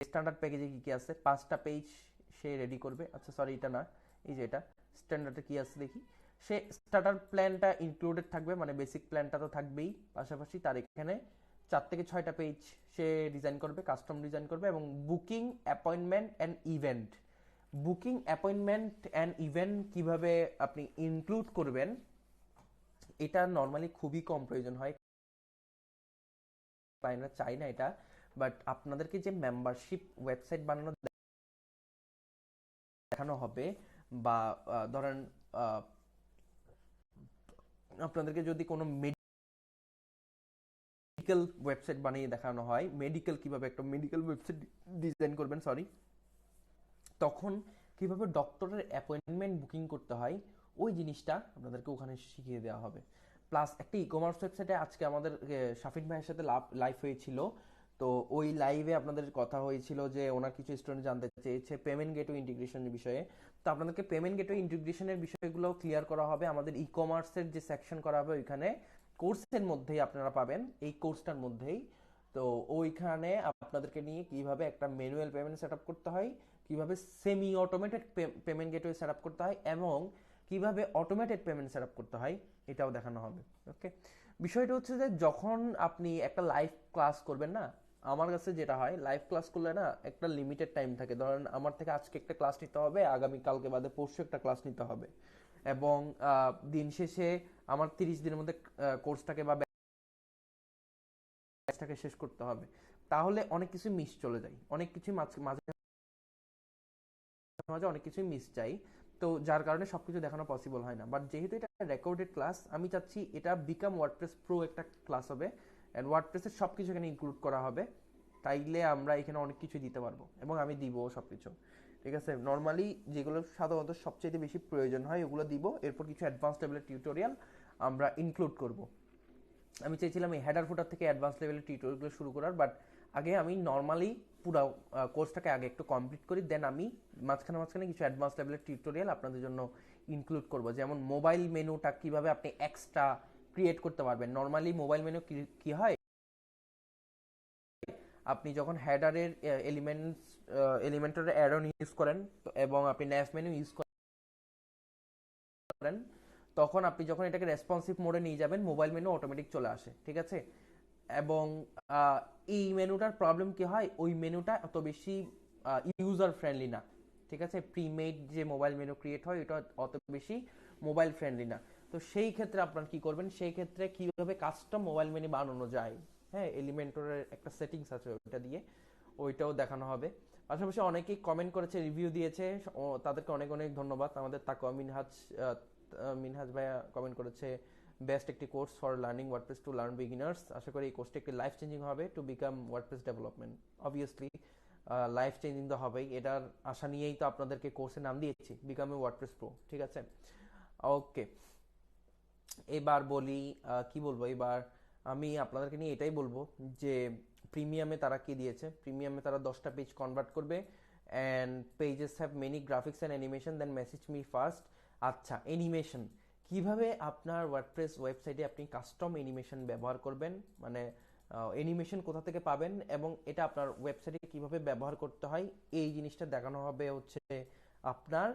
S1: স্ট্যান্ডার্ড প্যাকেজে কি কি আছে। 5টা পেজ সে রেডি করবে, আচ্ছা সরি এটা না, এই যে এটা স্ট্যান্ডার্ডে কি আছে দেখি। সে স্টার্টার প্ল্যানটা ইনক্লুডেড থাকবে, মানে বেসিক প্ল্যানটা তো থাকবেই, পাশাপাশি তার এখানে 4 থেকে 6টা পেজ সে ডিজাইন করবে, কাস্টম ডিজাইন করবে। এবং booking appointment and event, booking appointment and event কিভাবে আপনি ইনক্লুড করবেন, এটা নর্মালি খুবই কম প্রয়োজন হয়, ক্লায়েন্টরা চাই না এটা। বাট আপনাদেরকে যে মেম্বারশিপ ওয়েবসাইট বানানো দেখানো হবে, বা ধরেন আপনাদেরকে যদি কোনো মেডিকেল ওয়েবসাইট বানিয়ে দেখানো হয়, মেডিকেল কিভাবে একটা মেডিকেল ওয়েবসাইট ডিজাইন করবেন, সরি, তখন কিভাবে ডক্টরের অ্যাপয়েন্টমেন্ট বুকিং করতে হয় ওই জিনিসটা আপনাদেরকে ওখানে শিখিয়ে দেওয়া হবে। প্লাস একটা ই কমার্স ওয়েবসাইটে আজকে আমাদের শাফিন ভাইয়ের সাথে লাইভ হয়েছিল, তো ওই লাইভে আপনাদের কথা হয়েছিল যে ওনার কিছু স্টুডেন্ট জানতে চেয়েছে পেমেন্ট গেটওয়ে ইন্টিগ্রেশনের বিষয়ে। তো আপনাদেরকে পেমেন্ট গেটওয়ে ইন্টিগ্রেশনের বিষয়গুলো ক্লিয়ার করা হবে, আমাদের ই কমার্সের যে সেকশন করা হবে ওইখানে কোর্সের মধ্যেই আপনারা পাবেন, এই কোর্সটার মধ্যেই। তো ওইখানে আপনাদেরকে নিয়ে কিভাবে একটা ম্যানুয়াল পেমেন্ট সেট আপ করতে হয়, কিভাবে semi automated payment gateway set up করতে হয়, এবং কিভাবে অটোমেটেড পেমেন্ট সেট আপ করতে হয়, এটাও দেখানো হবে। ওকে, বিষয়টা হচ্ছে যে যখন আপনি একটা লাইভ ক্লাস করবেন না, আমার কাছে যেটা হয়, লাইভ ক্লাস করলে না একটা লিমিটেড টাইম থাকে। ধরেন আমার থেকে আজকে একটা ক্লাস নিতে হবে, আগামী কালকে বাদে পরশু একটা ক্লাস নিতে হবে, এবং দিন শেষে আমার 30 দিনের মধ্যে কোর্সটাকে বা ব্যাচটাকে শেষ করতে হবে। তাহলে অনেক কিছু মিস চলে যায়, অনেক কিছু মাঝে মাঝে অনেক কিছুই মিস যায়। তো যার কারণে সবকিছু দেখানো পসিবল হয় না। বাট যেহেতু এটা রেকর্ডেড ক্লাস, আমি চাচ্ছি এটা বিকাম ওয়ার্ডপ্রেস প্রো একটা ক্লাস হবে, অ্যান্ড ওয়ার্ডপ্রেসের সব কিছু এখানে ইনক্লুড করা হবে। তাইলে আমরা এখানে অনেক কিছু দিতে পারবো, এবং আমি দিব সব কিছু। ঠিক আছে, নর্মালি যেগুলো সাধারণত সবচেয়ে বেশি প্রয়োজন হয় ওগুলো দিব, এরপর কিছু অ্যাডভান্স লেভেলের টিউটোরিয়াল আমরা ইনক্লুড করব। আমি চাইছিলাম এই হেডার ফুটার থেকে অ্যাডভান্স লেভেলের টিউটোরিয়ালগুলো শুরু করার, বাট আগে আমি নর্মালি পুরো কোর্সটাকে আগে একটু কমপ্লিট করি, দেন আমি মাঝখানে মাঝখানে কিছু অ্যাডভান্স লেভেলের টিউটোরিয়াল আপনাদের জন্য ইনক্লুড করব। যেমন মোবাইল মেনুটা কিভাবে আপনি এক্সট্রা ক্রিয়েট করতে পারবেন। নর্মালি মোবাইল মেনু কি হয়, আপনি যখন হেডারের এলিমেন্টের অ্যারন ইউজ করেন এবং আপনি ন্যাভ মেনু ইউজ করেন, তখন আপনি যখন এটাকে রেসপন্সিভ মোডে নিয়ে যাবেন, মোবাইল মেনু অটোমেটিক চলে আসে। ঠিক আছে, এবং এই মেনুটার প্রবলেম কি হয়, ওই মেনুটা অত বেশি ইউজার ফ্রেন্ডলি না। ঠিক আছে, প্রিমেড যে মোবাইল মেনু ক্রিয়েট হয় এটা অত বেশি মোবাইল ফ্রেন্ডলি না। তো সেই ক্ষেত্রে আপনারা কি করবেন, সেই ক্ষেত্রে কিভাবে কাস্টম মোবাইল মেনু বানানো যায়, হ্যাঁ, এলিমেন্টরের একটা সেটিংস আছে ওইটা দিয়ে, ওইটাও দেখানো হবে। পাশাপাশি অনেকেই কমেন্ট করেছে, রিভিউ দিয়েছে, তাদেরকে অনেক অনেক ধন্যবাদ। আমাদের তাকওয়া মিনহাজ ভাইয়া কমেন্ট করেছে, বেস্ট একটি course for learning WordPress to learn beginners. আশা করি এই কোর্সটি একটি লাইফ চেঞ্জিং হবে to become WordPress development. Obviously life changing তো হবেই, এটার আশা নিয়েই তো আপনাদেরকে কোর্সের নাম দিয়েছি, বিকাম এ ওয়ার্ডপ্রেস প্রো। ঠিক আছে, ওকে, এবার বলি কি বলবো, এবার আমি আপনাদেরকে নিয়ে এটাই বলবো যে প্রিমিয়ামে তারা কি দিয়েছে। প্রিমিয়ামে তারা 10টা পেজ কনভার্ট করবে, and pages have many graphics and animation, then message me first. আচ্ছা, অ্যানিমেশন কিভাবে আপনার ওয়ার্ডপ্রেস ওয়েবসাইটে আপনি কাস্টম অ্যানিমেশন ব্যবহার করবেন, মানে অ্যানিমেশন কোথা থেকে পাবেন এবং এটা আপনার ওয়েবসাইটে কিভাবে ব্যবহার করতে হয়, এই জিনিসটা দেখানো হবে হচ্ছে আপনার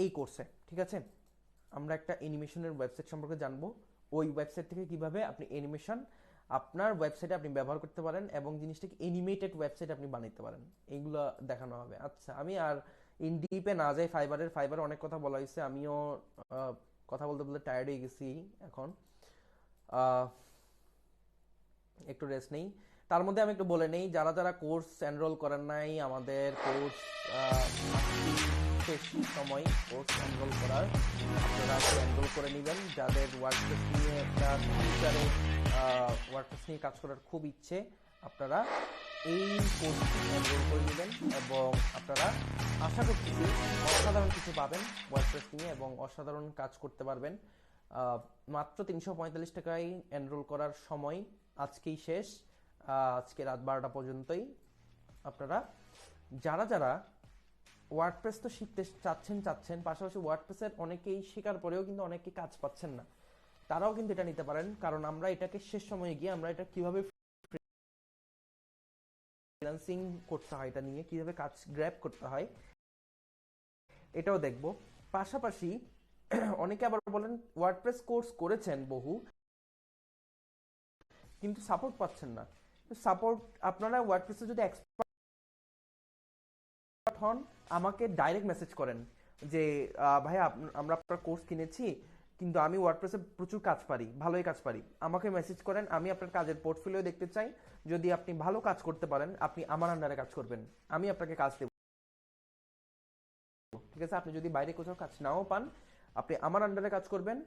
S1: এই কোর্সে। ঠিক আছে, আমরা একটা অ্যানিমেশনের ওয়েবসাইট সম্পর্কে জানবো, ওই ওয়েবসাইট থেকে কিভাবে আপনি অ্যানিমেশন আপনার ওয়েবসাইটে আপনি ব্যবহার করতে পারেন এবং জিনিসটাকে অ্যানিমেটেড ওয়েবসাইট আপনি বানাতে পারেন, এইগুলো দেখানো হবে। আচ্ছা, আমি আর ইন ডিপে না যাই, ফাইবারে অনেক কথা বলা হয়েছে, আমিও কথা বলতে বলতে টায়ার্ড হয়ে গেছি এখন, আহ, একটু রেস্ট নেই। তার মধ্যে আমি একটু বলে নেই, যারা যারা কোর্স এনরোল করেন নাই, আমাদের কোর্স শেষ সময় কোর্স এনরোল করার, আপনারা এনরোল করে নেবেন। যাদের ওয়ার্ডপ্রেস নিয়ে একটা ফিউচারে ওয়ার্ডপ্রেস নিয়ে কাজ করার খুব ইচ্ছে, আপনারা এই কোর্সটি এনরোল করে নেবেন, এবং আপনারা আশা করতেছি অসাধারণ কিছু পাবেন ওয়ার্ডপ্রেস নিয়ে এবং অসাধারণ কাজ করতে পারবেন। মাত্র 345 টাকায় এনরোল করার সময় আজকেই শেষ, আজকে রাত 12টা পর্যন্তই। আপনারা যারা যারা ওয়ার্ডপ্রেস তো শিখতে চাচ্ছেন, পাশাপাশি ওয়ার্ডপ্রেসের অনেকেই শেখার পরেও কিন্তু অনেকেই কাজ পাচ্ছেন না, তারাও কিন্তু এটা নিতে পারেন, কারণ আমরা এটাকে শেষ সময়ে গিয়ে আমরা এটা কিভাবে ফ্রিল্যান্সিং করতে হয়, এটা নিয়ে কিভাবে কাজ গ্র্যাব করতে হয় এটাও দেখব। পাশাপাশি অনেকে আবার বলেন ওয়ার্ডপ্রেস কোর্স করেছেন বহু, কিন্তু সাপোর্ট পাচ্ছেন না। সাপোর্ট আপনারা ওয়ার্ডপ্রেসে যদি এক্সপার্ট হন, আমাকে ডাইরেক্ট মেসেজ করেন যে ভাইয়া আমরা আপনার কোর্স কিনেছি, কিন্তু আমি ওয়ার্ডপ্রেসে প্রচুর কাজ পারি, ভালোই কাজ পারি। আমাকে মেসেজ করেন, আমি আপনার কাজের পোর্টফোলিও দেখতে চাই। যদি আপনি ভালো কাজ করতে পারেন, আপনি আমার আন্ডারে কাজ করবেন, আমি আপনাকে কাজ দেব। ঠিক আছে, আপনি যদি বাইরে কোথাও কাজ নাও পান, আপনি আমার আন্ডারে কাজ করবেন,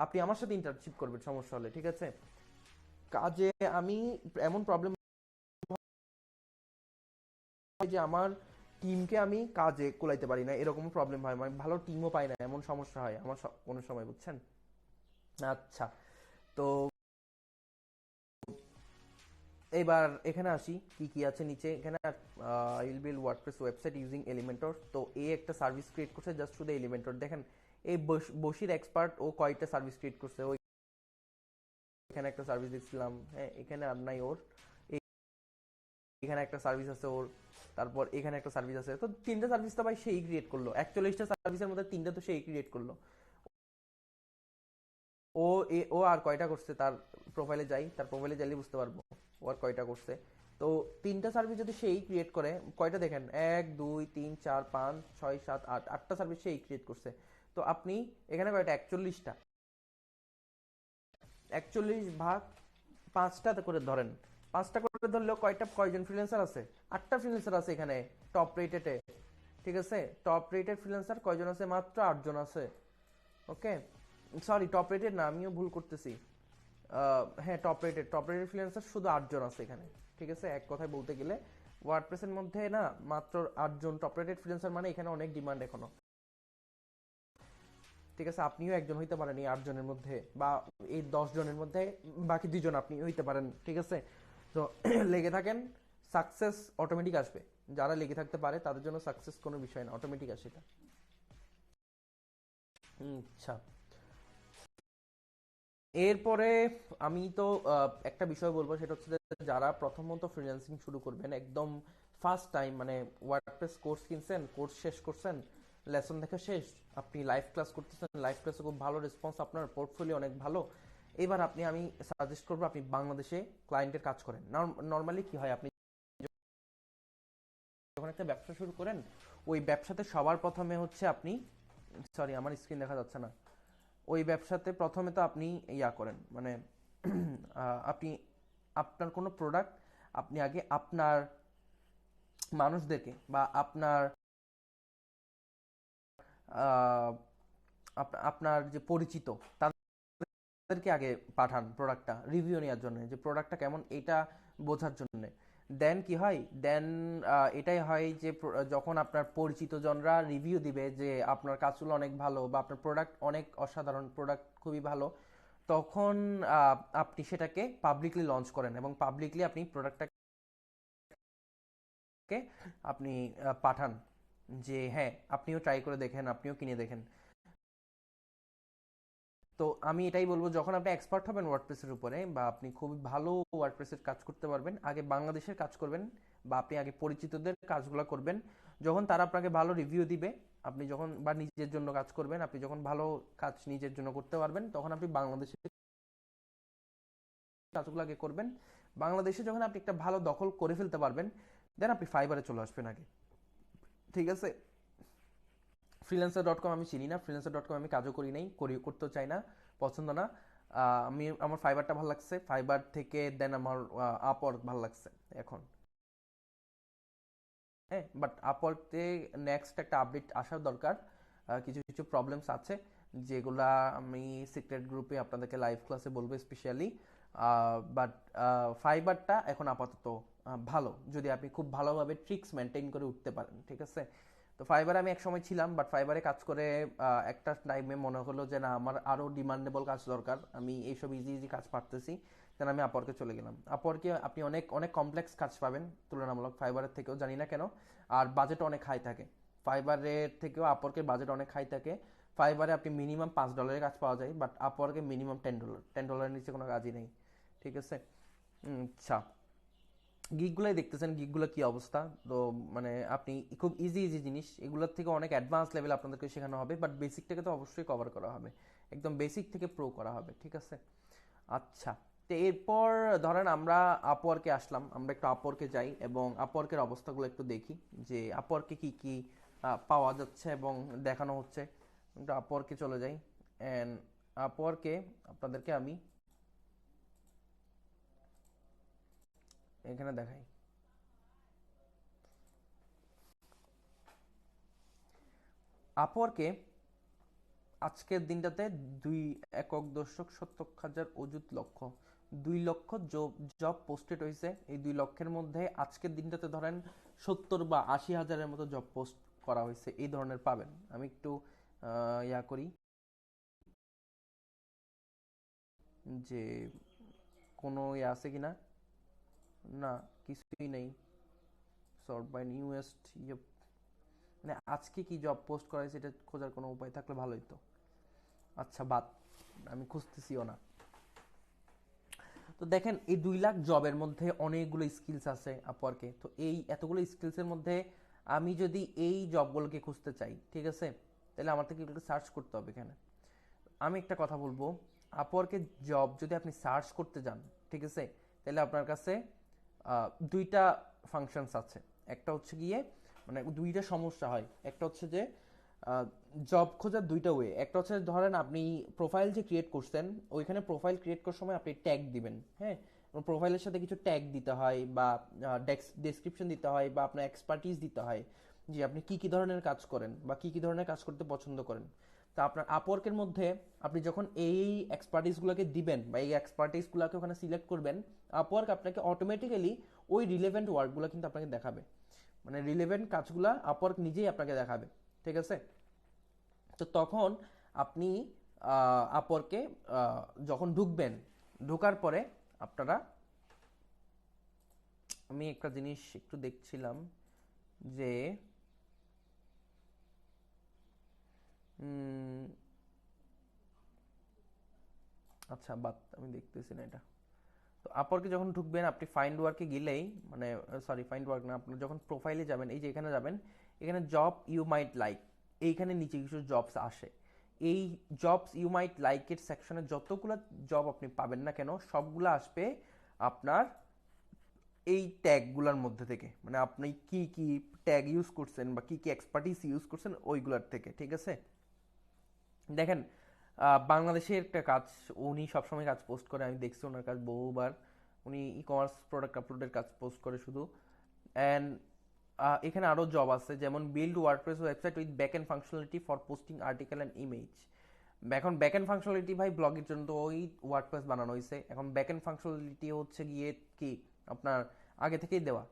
S1: আপনি আমার সাথে ইন্টার্নশিপ করবেন সমস্যা হলে। ঠিক আছে, কাজে আমি এমন প্রবলেম যে আমার টিমকে আমি কাজে কোলাইতে পারি না, এরকম প্রবলেম হয়, মানে ভালো টিমও পাই না, এমন সমস্যা হয় আমার কোনো সময়, বুঝছেন। আচ্ছা, তো এবার এখানে আসি কি কি আছে নিচে। এখানে will build WordPress website using Elementor. তো এই একটা সার্ভিস ক্রিয়েট করছে জাস্ট টু দ্য এলিমেন্টর। দেখেন এই বশির এক্সপার্ট ও কয়টা সার্ভিস ক্রিয়েট করছে, ওই এখানে একটা সার্ভিস দেখছিলাম, হ্যাঁ এখানে আর নাই ওর, এখানে একটা সার্ভিস আছে ওর, তারপর এখানে একটা সার্ভিস আছে, তো তিনটা সার্ভিস তো ভাই সেই ক্রিয়েট করলো, 41টা সার্ভিসের মধ্যে তিনটা তো সেই ক্রিয়েট করলো। ও আর কয়টা করছে তার প্রোফাইলে যাই, তার প্রোফাইলে যাইলে বুঝতে পারবো ও আর কয়টা করছে। তো তিনটা সার্ভিস যদি সেই ক্রিয়েট করে, কয়টা দেখেন, 1 2 3 4 5 6 7 8, আটটা সার্ভিস সেই ক্রিয়েট করছে। তো আপনি এখানে কয়টা, 41টা, 41 ভাগ পাঁচটা করে ধরেন, পাঁচটা করে ধরলেও কয়জন ফ্রিল্যান্সার আছে, আটটা ফ্রিল্যান্সার আছে এখানে টপ রেটেডে। ঠিক আছে, টপ রেটেড ফ্রিল্যান্সার কয়জন আছে, মাত্র 8জন আছে। ওকে, সরি টপ রেটেড না, আমিও ভুল করতেছি। হ্যাঁ টপ রেটেড ফ্রিল্যান্সার শুধু 8জন আছে এখানে। ঠিক আছে, এক কথায় বলতে গেলে ওয়ার্ডপ্রেসের মধ্যে না মাত্র 8জন টপ রেটেড ফ্রিল্যান্সার, মানে এখানে অনেক ডিমান্ড এখনো। ঠিক আছে, আপনিও একজন হইতে পারেন এই 8জনের মধ্যে, বা এই 10জনের মধ্যে বাকি 2জন আপনি হইতে পারেন। ঠিক আছে, তো লেগে থাকেন, সাকসেস অটোমেটিক আসবে। যারা লেগে থাকতে পারে তাদের জন্য সাকসেস কোনো বিষয় না, অটোমেটিক আসে এটা। আচ্ছা, এরপরে আমি তো একটা বিষয় বলবো, সেটা হচ্ছে যে যারা প্রথমত ফ্রিল্যান্সিং শুরু করবেন, একদম ফার্স্ট টাইম, মানে ওয়ার্ডপ্রেস কোর্স কিনছেন, কোর্স শেষ করছেন, লেসন দেখা শেষ, আপনি লাইভ ক্লাস করতেছেন, লাইভ ক্লাসে খুব ভালো রেসপন্স, আপনার পোর্টফোলিও অনেক ভালো। এবার আমি সাজেস্ট করবো আপনি বাংলাদেশে ক্লায়েন্টের কাজ করেন। নর্মালি কি হয়, আপনি যখন একটা ব্যবসা শুরু করেন, ওই ব্যবসাতে সবার প্রথমে হচ্ছে আপনি, সরি আমার স্ক্রিন দেখা যাচ্ছে না, ওই ব্যবসাতে প্রথমে তো আপনি ইয়া করেন, মানে আপনি আপনার কোনো প্রোডাক্ট আপনি আগে আপনার মানুষদেরকে বা আপনার আহ, আপনার যে পরিচিত তাদেরকে আগে পাঠান প্রোডাক্টটা রিভিউ নেওয়ার জন্য, যে প্রোডাক্টটা কেমন এটা বোঝার জন্য। দেন কি হয়, দেন এটাই হয় যে যখন আপনার পরিচিত জনরা রিভিউ দিবে যে আপনার কাজগুলো অনেক ভালো বা আপনার প্রোডাক্ট অনেক অসাধারণ, প্রোডাক্ট খুবই ভালো, তখন আপনি সেটাকে পাবলিকলি লঞ্চ করেন এবং পাবলিকলি আপনি প্রোডাক্টটাকে আপনি পাঠান, যে হ্যাঁ আপনিও ট্রাই করে দেখেন, আপনিও কিনে দেখেন। তো আমি এটাই বলবো, যখন আপনি এক্সপার্ট হবেন ওয়ার্ডপ্রেসের উপরে, বা আপনি খুব ভালো ওয়ার্ডপ্রেসের কাজ করতে পারবেন, আগে বাংলাদেশের কাজ করবেন, বা আপনি আগে পরিচিতদের কাজগুলো করবেন। যখন তারা আপনাকে ভালো রিভিউ দিবে, আপনি যখন বা নিজের জন্য কাজ করবেন, আপনি যখন ভালো কাজ নিজের জন্য করতে পারবেন, তখন আপনি বাংলাদেশের কাজগুলো আগে করবেন। বাংলাদেশে যখন আপনি একটা ভালো দখল করে ফেলতে পারবেন, দেন আপনি ফাইবারে চলে আসবেন আগে। ঠিক আছে, ফ্রিল্যান্সার.কম আমি চিনি না, ফ্রিল্যান্সার.কম আমি কাজও করি নাই, করতেও চাই না, পছন্দ না। আমি আমার ফাইবারটা ভালো লাগছে, ফাইবার থেকে দেন আমার আপওয়ার্ক ভালো লাগছে এখন। হ্যাঁ, বাট আপওয়ার্কে নেক্সট একটা আপডেট আসার দরকার। কিছু কিছু প্রবলেমস আছে, যেগুলা আমি সিক্রেট গ্রুপে আপনাদেরকে লাইভ ক্লাসে বলবো স্পেশালি। বাট ফাইবারটা এখন আপাতত ভালো, যদি আপনি খুব ভালোভাবে ট্রিক্স মেনটেন করে উঠতে পারেন। ঠিক আছে, তো ফাইবারে আমি এক সময় ছিলাম, বাট ফাইবারে কাজ করে একটা টাইমে মনে হলো যে না, আমার আরও ডিমান্ডেবল কাজ দরকার, আমি এইসব ইজি ইজি কাজ পারতেছি। দেন আমি আপওয়ার্কে চলে গেলাম। আপওয়ার্কে আপনি অনেক অনেক কমপ্লেক্স কাজ পাবেন তুলনামূলক ফাইবারের থেকেও, জানি না কেন, আর বাজেট অনেক হাই থাকে। ফাইবারের থেকেও আপওয়ার্কের বাজেট অনেক হাই থাকে। ফাইবারে আপনি মিনিমাম $5 কাজ পাওয়া যায়, বাট আপওয়ার্কে মিনিমাম $10, $10 নিচে কোনো কাজই নেই। ঠিক আছে, আচ্ছা, গিগগুলাই দেখতেছেন, গিগগুলো কি অবস্থা। তো মানে আপনি খুব ইজি ইজি জিনিস, এগুলোর থেকে অনেক অ্যাডভান্স লেভেল আপনাদেরকে শেখানো হবে, বাট বেসিকটাকে তো অবশ্যই কভার করা হবে, একদম বেসিক থেকে প্রো করা হবে। ঠিক আছে, আচ্ছা, তো এরপর ধরেন আমরা আপওয়ার্কে আসলাম, আমরা একটু আপওয়ার্কে যাই এবং আপওয়ার্কের অবস্থাগুলো একটু দেখি, যে আপওয়ার্কে কি কি পাওয়া যাচ্ছে এবং দেখানো হচ্ছে। একটু আপওয়ার্কে চলে যাই, অ্যান্ড আপওয়ার্কে আপনাদেরকে আমি এখানে দেখাই। আপওয়ার্কে আজকের দিনটাতে 2.71 অযুত লক্ষ, 2 লক্ষ জব পোস্টেড হয়েছে। এই 2 লক্ষের মধ্যে আজকের দিনটাতে ধরেন 70 বা 80 হাজারের মতো জব পোস্ট করা হয়েছে, এই ধরনের পাবেন। আমি একটু ইয়া করি, যে কোনো ইয়ে আছে কিনা, না কিছুই নেই। সর্ট বাই নিউয়েস্ট, মানে আজকে কি জব পোস্ট করা হয়েছে এটা খোঁজার কোনো উপায় থাকলে ভালোই তো। আচ্ছা বাদ, আমি খুঁজতেছিও না। তো দেখেন এই 2 লাখ জবের মধ্যে অনেকগুলো স্কিলস আছে আপওয়ার্কে। তো এই এতগুলো স্কিলসের মধ্যে আমি যদি এই জবগুলোকে খুঁজতে চাই, ঠিক আছে, তাহলে আমার থেকে এগুলোকে সার্চ করতে হবে এখানে। আমি একটা কথা বলবো, আপওয়ার্কের জব যদি আপনি সার্চ করতে যান, ঠিক আছে, তাহলে আপনার কাছে দুইটা ফাংশনস আছে। একটা হচ্ছে গিয়ে মানে দুইটা সমস্যা হয়। একটা হচ্ছে যে জব খোঁজার দুইটা ওয়ে। একটা হচ্ছে ধরেন আপনি প্রোফাইল যে ক্রিয়েট করছেন, ওইখানে প্রোফাইল ক্রিয়েট করার সময় আপনি ট্যাগ দিবেন, হ্যাঁ, প্রোফাইলের সাথে কিছু ট্যাগ দিতে হয় বা ডেসক্রিপশন দিতে হয় বা আপনার এক্সপার্টিস দিতে হয় যে আপনি কি কি ধরনের কাজ করেন বা কি কি ধরনের কাজ করতে পছন্দ করেন। তা আপনার আপওয়ার্কের মধ্যে আপনি যখন এই এক্সপার্টিসগুলোকে দিবেন বা এই এক্সপার্টিসগুলোকে ওখানে সিলেক্ট করবেন, আপওয়ার্ক আপনাকে অটোমেটিক্যালি ওই রিলেভেন্ট ওয়ার্কগুলো কিন্তু আপনাকে দেখাবে। মানে রিলেভেন্ট কাজগুলো আপওয়ার্ক নিজেই আপনাকে দেখাবে, ঠিক আছে। তো তখন আপনি আপওয়ার্কে যখন ঢুকবেন, ঢোকার পরে আপনারা, আমি একটা জিনিস একটু দেখছিলাম যে উম, আচ্ছা বাদ, আমি দেখতেছি না এটা। তো আপওয়ার্কে যখন ঢুকবেন আপনি ফাইন্ড ওয়ার্কে গেলেই, মানে সরি ফাইন্ড ওয়ার্ক না, আপনার যখন প্রোফাইলে যাবেন, এই যে এখানে যাবেন, এখানে জব ইউ মাইট লাইক, এইখানে নিচে কিছু জবস আসে। এই জবস ইউ মাইট লাইকের সেকশনে যতগুলো জব আপনি পাবেন না কেন, সবগুলো আসবে আপনার এই ট্যাগগুলোর মধ্যে থেকে। মানে আপনি কি কি ট্যাগ ইউজ করছেন বা কি কি এক্সপার্টিস ইউজ করছেন ওইগুলোর থেকে, ঠিক আছে। দেখেন বাংলাদেশের একটা কাজ, উনি সবসময় কাজ পোস্ট করে, আমি দেখছি ওনার কাজ বহুবার। উনি ই কমার্স প্রোডাক্ট আপলোডের কাজ পোস্ট করে শুধু। অ্যান্ড এখানে আরও জব আছে, যেমন build WordPress website with back end functionality for posting article and image. এখন ব্যাক এন্ড ফাংশনালিটি ভাই ব্লগের জন্য তো ওই ওয়ার্ডপ্রেস বানানো হয়েছে। এখন ব্যাক এন্ড ফাংশনালিটি হচ্ছে গিয়ে কি আপনার আগে থেকেই দেওয়া,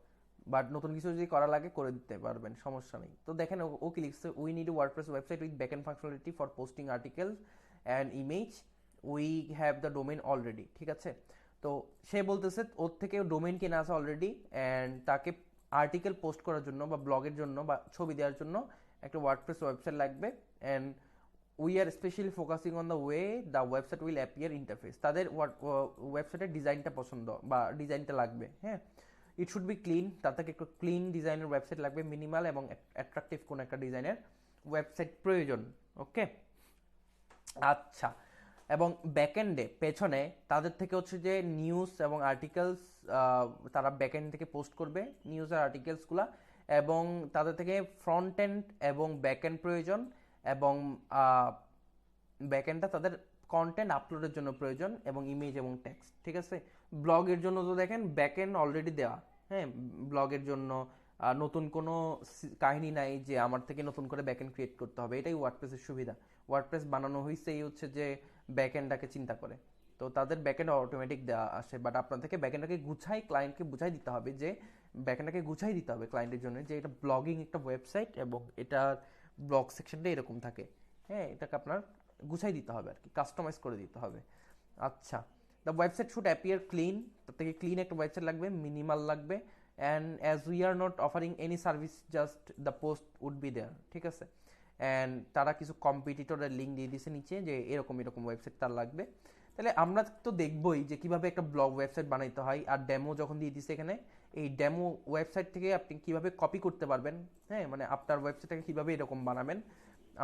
S1: বাট নতুন কিছু যদি করা লাগে করে দিতে পারবেন, সমস্যা নেই। তো দেখেন ও কি লিখছে, we need WordPress website with back end functionality for posting article and image, we have the domain already, ঠিক আছে। তো সে বলতেছে ওর থেকে ডোমেন কেনা আছে অলরেডি, অ্যান্ড তাকে আর্টিকেল পোস্ট করার জন্য বা ব্লগের জন্য বা ছবি দেওয়ার জন্য একটা ওয়ার্ডপ্রেস ওয়েবসাইট লাগবে। And we are specially focusing on the way the website will appear interface. তাদের ওয়েবসাইটের ডিজাইনটা পছন্দ বা ডিজাইনটা লাগবে, হ্যাঁ। ইট শুড বি ক্লিন, তার থেকে একটু ক্লিন ডিজাইনের ওয়েবসাইট লাগবে, মিনিমাল এবং অ্যাট্রাকটিভ কোন একটা ডিজাইনের ওয়েবসাইট প্রয়োজন। ওকে, আচ্ছা। এবং ব্যাকএন্ডে পেছনে তাদের থেকে হচ্ছে যে নিউজ এবং আর্টিকেলস, তারা ব্যাকএন্ড থেকে পোস্ট করবে নিউজ আর আর্টিকেলসগুলো। এবং তাদের থেকে ফ্রন্ট এন্ড এবং ব্যাকএন্ড প্রয়োজন। এবং ব্যাকএন্ডটা তাদের কন্টেন্ট আপলোডের জন্য প্রয়োজন এবং ইমেজ এবং টেক্সট, ঠিক আছে। ব্লগের জন্য তো দেখেন ব্যাকএন্ড অলরেডি দেওয়া, হ্যাঁ। ব্লগের জন্য নতুন কোনো কাহিনী নাই যে আমার থেকে নতুন করে ব্যাকএন্ড ক্রিয়েট করতে হবে। এটাই ওয়ার্ডপ্রেসের সুবিধা। ওয়ার্ডপ্রেস বানানো হয়েছে এই হচ্ছে যে ব্যাকএন্ডটাকে চিন্তা করে। তো তাদের ব্যাকএন্ড অটোমেটিক দেওয়া আসে, বাট আপনার থেকে ব্যাকএন্ডটাকে গুছাই ক্লায়েন্টকে বুঝাই দিতে হবে যে ব্যাকএন্ডটাকে গুছাই দিতে হবে ক্লায়েন্টের জন্য যে এটা ব্লগিং একটা ওয়েবসাইট এবং এটার ব্লগ সেকশনটা এরকম থাকে, হ্যাঁ। এটাকে আপনার গুছাই দিতে হবে আর কি, কাস্টমাইজ করে দিতে হবে। আচ্ছা, the website should appear clean, তার থেকে ক্লিন একটা ওয়েবসাইট লাগবে, মিনিমাল লাগবে। And as we are not offering any service just the post would be there, ঠিক আছে। অ্যান্ড তারা কিছু কম্পিটিটরের লিঙ্ক দিয়ে দিয়েছে নিচে যে এরকম এরকম ওয়েবসাইট তার লাগবে। তাহলে আমরা তো দেখবোই যে কিভাবে একটা ব্লগ ওয়েবসাইট বানাইতে হয়, আর ডেমো যখন দিয়ে দিচ্ছে এখানে, এই ডেমো ওয়েবসাইট থেকে আপনি কিভাবে কপি করতে পারবেন, হ্যাঁ, মানে আপনার ওয়েবসাইটটাকে কিভাবে এরকম বানাবেন,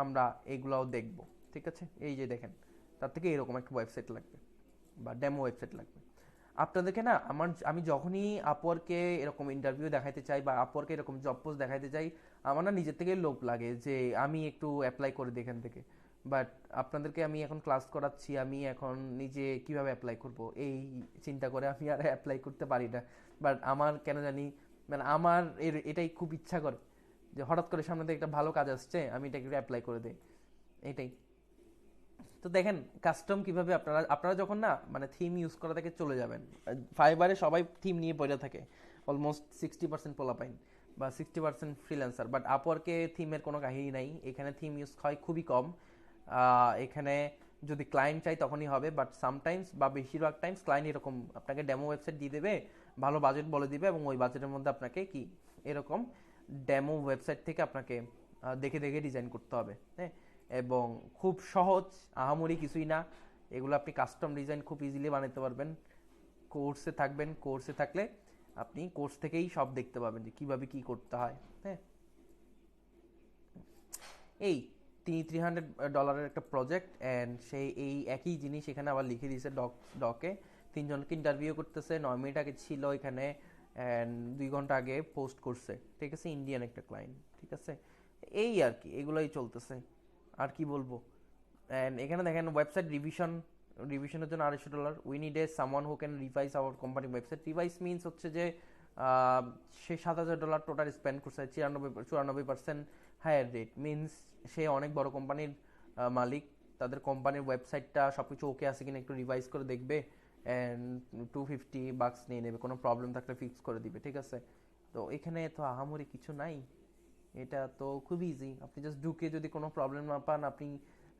S1: আমরা এগুলাও দেখব, ঠিক আছে। এই যে দেখেন, তার থেকে এরকম একটা ওয়েবসাইট লাগবে বা ডেমো ওয়েবসাইট লাগবে আপনাদেরকে না। আমি যখনই আপওয়ার্কে এরকম ইন্টারভিউ দেখাইতে চাই বা আপওয়ার্কে এরকম জব পোস্ট দেখাইতে চাই, আমার না নিজের থেকে লোভ লাগে যে আমি একটু অ্যাপ্লাই করে দিই এখান থেকে। বাট আপনাদেরকে আমি এখন ক্লাস করাচ্ছি, আমি এখন নিজে কিভাবে অ্যাপ্লাই করব এই চিন্তা করে আমি আর অ্যাপ্লাই করতে পারি না। বাট আমার কেন জানি, মানে আমার এটাই খুব ইচ্ছা করে যে হঠাৎ করে সামনে থেকে একটা ভালো কাজ আসছে, আমি এটাকে অ্যাপ্লাই করে দিই, এটাই। তো দেখেন কাস্টম কিভাবে আপনারা আপনারা যখন না মানে থিম ইউজ করা থেকে চলে যাবেন। ফাইবারে সবাই থিম নিয়ে পড়ে থাকে, অলমোস্ট 60% পোলাপাইন বা 60% ফ্রিল্যান্সার, বাট আপওয়ার্কে থিমের কোনো কাহিনী নাই। এখানে থিম ইউজ হয় খুবই কম। এখানে যদি ক্লায়েন্ট চাই তখনই হবে, বাট সামটাইমস বা বেশিরভাগ টাইমস ক্লায়েন্ট এরকম আপনাকে ডেমো ওয়েবসাইট দিয়ে দেবে, ভালো বাজেট বলে দিবে এবং ওই বাজেটের মধ্যে আপনাকে কি এরকম ডেমো ওয়েবসাইট থেকে আপনাকে দেখে দেখে ডিজাইন করতে হবে, হ্যাঁ। এবং খুব সহজ, আহামরি কিছুই না। এগুলো আপনি কাস্টম ডিজাইন খুব ইজিলি বানাতে পারবেন। কোর্সে থাকবেন, কোর্সে থাকলে আপনি কোর্স থেকেই সব দেখতে পাবেন যে কীভাবে কী করতে হয়। হ্যাঁ, এই $300 একটা প্রজেক্ট, অ্যান্ড সেই এই একই জিনিস এখানে আবার লিখে দিয়েছে ডকে। 3 জনকে ইন্টারভিউ করতেছে, 9 মিনিট আগে ছিল এখানে, অ্যান্ড 2 ঘন্টা আগে পোস্ট করছে। ঠিক আছে, ইন্ডিয়ান একটা ক্লায়েন্ট। ঠিক আছে, এই আর কি, এগুলোই চলতেছে। আর কি বলবো। অ্যান্ড এখানে দেখেন ওয়েবসাইট রিভিশনের জন্য $250। We need a someone who can revise hour company website. Revise means হচ্ছে যে সে $7,000 টোটাল স্পেন্ড করছে, 94% হায়ার রেট মিনস সে অনেক বড় কোম্পানির মালিক। তাদের কোম্পানির ওয়েবসাইটটা সব কিছু ওকে আছে কিনা একটু রিভাইজ করে দেখবে, অ্যান্ড $250 নিয়ে নেবে, কোনো প্রবলেম থাকলে ফিক্স করে দিবে। ঠিক আছে, তো এখানে তো আহামরি কিছু নাই। এটা তো খুব ইজি, আপনি জাস্ট ঢুকে যদি কোনো প্রবলেম না পান, আপনি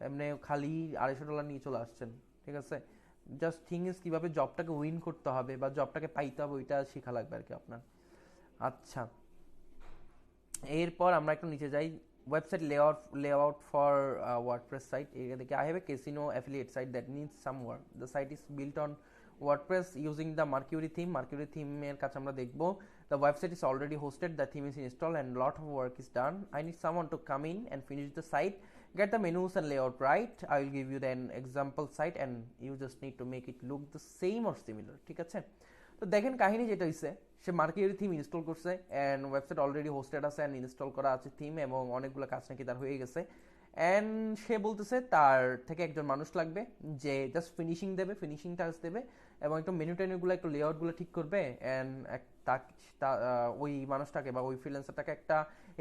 S1: এমনি খালি $250 নিয়ে চলে আসছেন। ঠিক আছে, জাস্ট থিং ইজ কীভাবে জবটাকে উইন করতে হবে বা জবটাকে পাইতে হবে, ওইটা শেখা লাগবে আর কি আপনার। আচ্ছা, এরপর আমরা একটু নিচে যাই। Website layout for WordPress site. এদিকে I have a casino affiliate site that needs some work. The site is built on WordPress using the Mercury theme. Mercury থিমের কাছে আমরা দেখবো। The website is already hosted, the theme is installed, and lot of work is done. I need someone to come in and finish the site, get the menus and layout right. I will give you an example site and you just need to make it look the same or similar. ঠিক আছে, তো দেখেন কাহিনী যেটা হইছে, সে mercury theme install করছে, and website already hosted আছে and install করা আছে থিম, এবং অনেকগুলো কাজ নাকি তার হয়ে গেছে। অ্যান্ড সে বলতেছে তার থেকে একজন মানুষ লাগবে যে জাস্ট ফিনিশিং টাচ দেবে, এবং একটু মেনু টেনুগুলো একটু লেআউটগুলো ঠিক করবে, অ্যান্ড ওই মানুষটাকে বা ওই ফ্রিল্যান্সারটাকে একটা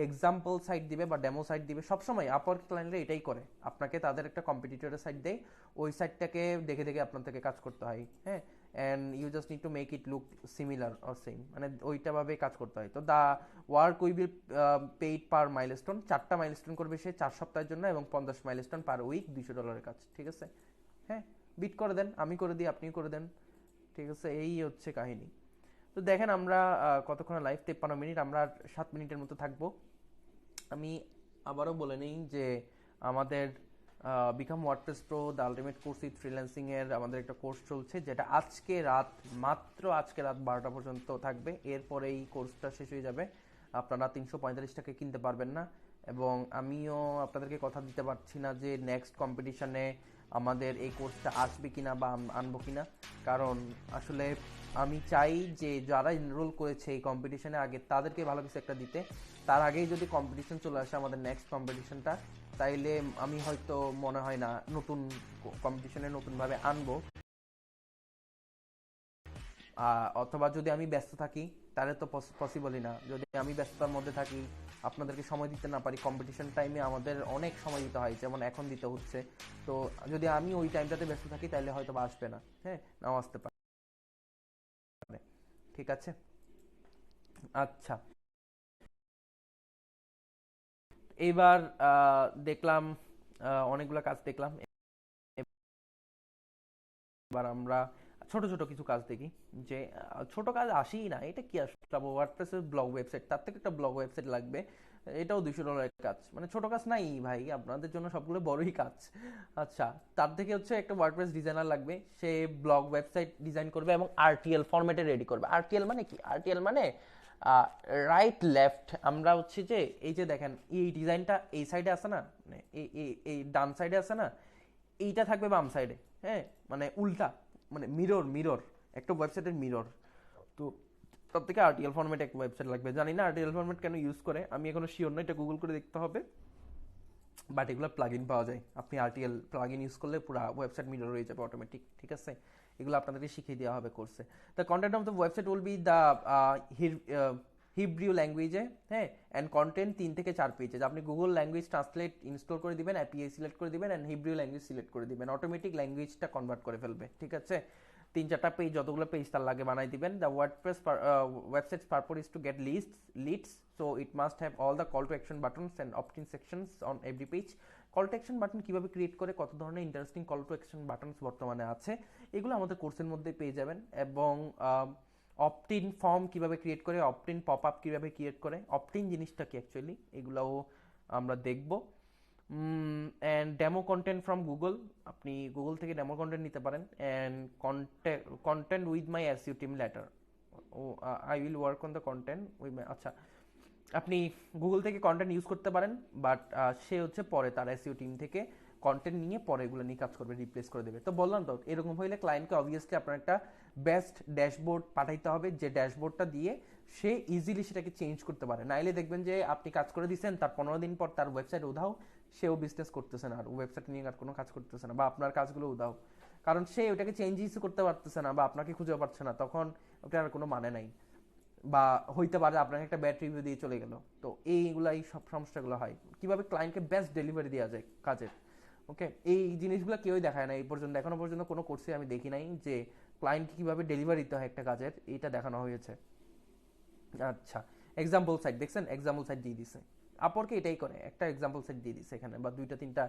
S1: এক্সাম্পল সাইট দিবে বা ডেমো সাইট দিবে। সবসময় আপওয়ার্ক ক্লায়েন্টরা এটাই করে, আপনাকে তাদের একটা কম্পিটিটরের সাইট দেয়, ওই সাইটটাকে দেখে দেখে আপনার থেকে কাজ করতে হয়। হ্যাঁ, and you just need to make it look similar or same, মানে ওইটা ভাবে কাজ করতে হয়। তো the work we will paid per milestone. 4টা মাইলস্টোন করবে সে 4 সপ্তাহের জন্য, এবং 50 মাইলস্টোন পার উইক, $200 কাজ। ঠিক আছে, হ্যাঁ, বিট করে দেন, আমি করে দিই, আপনিও করে দেন। ঠিক আছে, এই হচ্ছে কাহিনী। তো দেখেন আমরা কতক্ষণ লাইভ, 53 মিনিট, আমরা আর 7 মিনিটের মতো থাকবো। আমি আবারও বলে নিই যে আমাদের become WordPress pro the ultimate course with freelancing এর আমাদের একটা কোর্স চলছে, যেটা মাত্র আজকে রাত 12টা পর্যন্ত থাকবে। এরপরে এই কোর্সটা শেষ হয়ে যাবে, আপনারা 345 টাকা কিনতে পারবেন না। এবং আমিও আপনাদেরকে কথা দিতে পারছি না যে নেক্সট কম্পিটিশনে আমাদের এই কোর্সটা আসবে কিনা বা আনবো কিনা, কারণ আসলে আমি চাই যে যারা এনরোল করেছে এই কম্পিটিশনে আগে, তাদেরকে ভালো কিছু একটা দিতে। তার আগেই যদি কম্পিটিশন চলে আসে আমাদের নেক্সট কম্পিটিশনটা, তাইলে আমি হয়তো মনে হয় না নতুন কম্পিটিশনে নতুনভাবে আনবো। অথবা যদি আমি ব্যস্ত থাকি তাহলে তো পসিবলই না। যদি আমি ব্যস্ততার মধ্যে থাকি, আপনাদেরকে সময় দিতে না পারি, কম্পিটিশন টাইমে আমাদের অনেক সময় দিতে হয়, যেমন এখন দিতে হচ্ছে। তো যদি আমি ওই টাইমটাতে ব্যস্ত থাকি তাহলে হয়তো বা আসবে না, হ্যাঁ, নাও আসতে পারে। ঠিক আছে, আচ্ছা, এইবার দেখলাম অনেকগুলো কাজ দেখলাম। এবার আমরা ছোট ছোট কিছু কাজ দেখি, যে ছোট কাজ আসেই না, এটা কি আসলে ওয়ার্ডপ্রেসের ব্লগ ওয়েবসাইট, তার থেকে একটা ব্লগ ওয়েবসাইট লাগবে, এটাও $200 কাজ, মানে ছোট কাজ নাই ভাই, আপনাদের জন্য সবগুলো বড়ই কাজ। আচ্ছা, তার থেকে হচ্ছে একটা ওয়ার্ডপ্রেস ডিজাইনার লাগবে, সে ব্লগ ওয়েবসাইট ডিজাইন করবে এবং আরটিএল ফরম্যাটে রেডি করবে। আরটিএল মানে কি? আরটিএল মানে রাইট লেফট। আমরা হচ্ছে যে এই যে দেখেন এই ডিজাইনটা এই সাইডে আছে না, মানে এই ডান সাইডে আছে না, এইটা থাকবে বাম সাইডে। হ্যাঁ, মানে উল্টা, মানে মিরর একটা ওয়েবসাইটের মিরর। তো তার থেকে আরটিএল ফরম্যাট একটা ওয়েবসাইট লাগবে। জানি না আরটিএল ফরম্যাট কেন ইউজ করে, আমি এখনো শিওর না, এটা গুগল করে দেখতে হবে। বাট এগুলো প্লাগ ইন পাওয়া যায়, আপনি আরটিএল প্লাগ ইন ইউজ করলে পুরো ওয়েবসাইট মিরর হয়ে যাবে অটোমেটিক। ঠিক আছে, এগুলো আপনাদেরকে শিখিয়ে দেওয়া হবে কোর্সে। The content of the website will be the Hebrew ল্যাঙ্গুয়েজে। হ্যাঁ, অ্যান্ড কন্টেন্ট 3 থেকে 4 পেজে। আপনি গুগল ল্যাঙ্গুয়েজ ট্রান্সলেট ইনস্টল করে দিবেন, এপিআই সিলেক্ট করে দিবেন, অ্যান্ড হিব্রিউ ল্যাঙ্গুয়েজ সিলেক্ট করে দিবেন, অটোমেটিক ল্যাঙ্গুয়েজটা কনভার্ট করে ফেলবে। ঠিক আছে, 3-4টা পেজ, যতগুলো পেজ তার লাগে বানাই দিবেন। The WordPress websites purpose is to get leads, so it must have all the call to action buttons and opt in sections on every page. Call to action button কীভাবে ক্রিয়েট করে, কত ধরনের interesting call to action buttons বর্তমানে আছে, এগুলো আমাদের কোর্সের মধ্যে পেয়ে যাবেন। এবং অপটিন ফর্ম কিভাবে ক্রিয়েট করে, অপটিন পপ আপ কীভাবে ক্রিয়েট করে, অপটিন জিনিসটা কি অ্যাকচুয়ালি, এগুলোও আমরা দেখব। And demo content from Google, আপনি গুগল থেকে ডেমো কন্টেন্ট নিতে পারেন। And content with my SEO team later, ও I will work on the content with my, আচ্ছা আপনি গুগল থেকে কন্টেন্ট ইউজ করতে পারেন, বাট সে হচ্ছে পরে তার এসইও টিম থেকে কন্টেন্ট নিয়ে পরে এগুলো নিয়ে কাজ করবে, রিপ্লেস করে দেবে। তো বললাম তো, এরকম হইলে ক্লায়েন্টকে অবভিয়াসলি আপনার একটা বেস্ট ড্যাশবোর্ড পাঠাইতে হবে, যে ড্যাশবোর্ডটা দিয়ে সে ইজিলি সেটাকে চেঞ্জ করতে পারে। নাইলে দেখবেন যে আপনি কাজ করে দিচ্ছেন, তার 15 দিন পর তার ওয়েবসাইট উধাও, সেও বিজনেস করতেছে না, আর ওয়েবসাইট নিয়ে আর কোনো কাজ করতেছে না, বা আপনার কাজগুলো উধাও, কারণ সে ওটাকে চেঞ্জই করতে পারতেছে না, বা আপনাকে খুঁজে পাচ্ছে না, তখন ওটার আর কোনো মানে নাই। বা হইতে পারে আপনাকে একটা ব্যাড রিভিউ দিয়ে চলে গেল। তো এইগুলাই সব সমস্যাগুলো হয়, কিভাবে ক্লায়েন্টকে বেস্ট ডেলিভারি দেওয়া যায় কাজের। ওকে, এই জিনিসগুলো কেউই দেখায় না এই পর্যন্ত, এখনো পর্যন্ত কোনো কোর্সে আমি দেখি নাই যে ক্লায়েন্টকে কিভাবে ডেলিভারি দিতে হয় একটা কাজের, এইটা দেখানো হয়েছে। আচ্ছা, এক্সাম্পল সাইট দেখছেন, এক্সাম্পল সাইট দিয়ে দিছে আপরকে, এটাই করে, একটা এক্সাম্পল সাইট দিয়ে দিছে এখানে, বা দুইটা তিনটা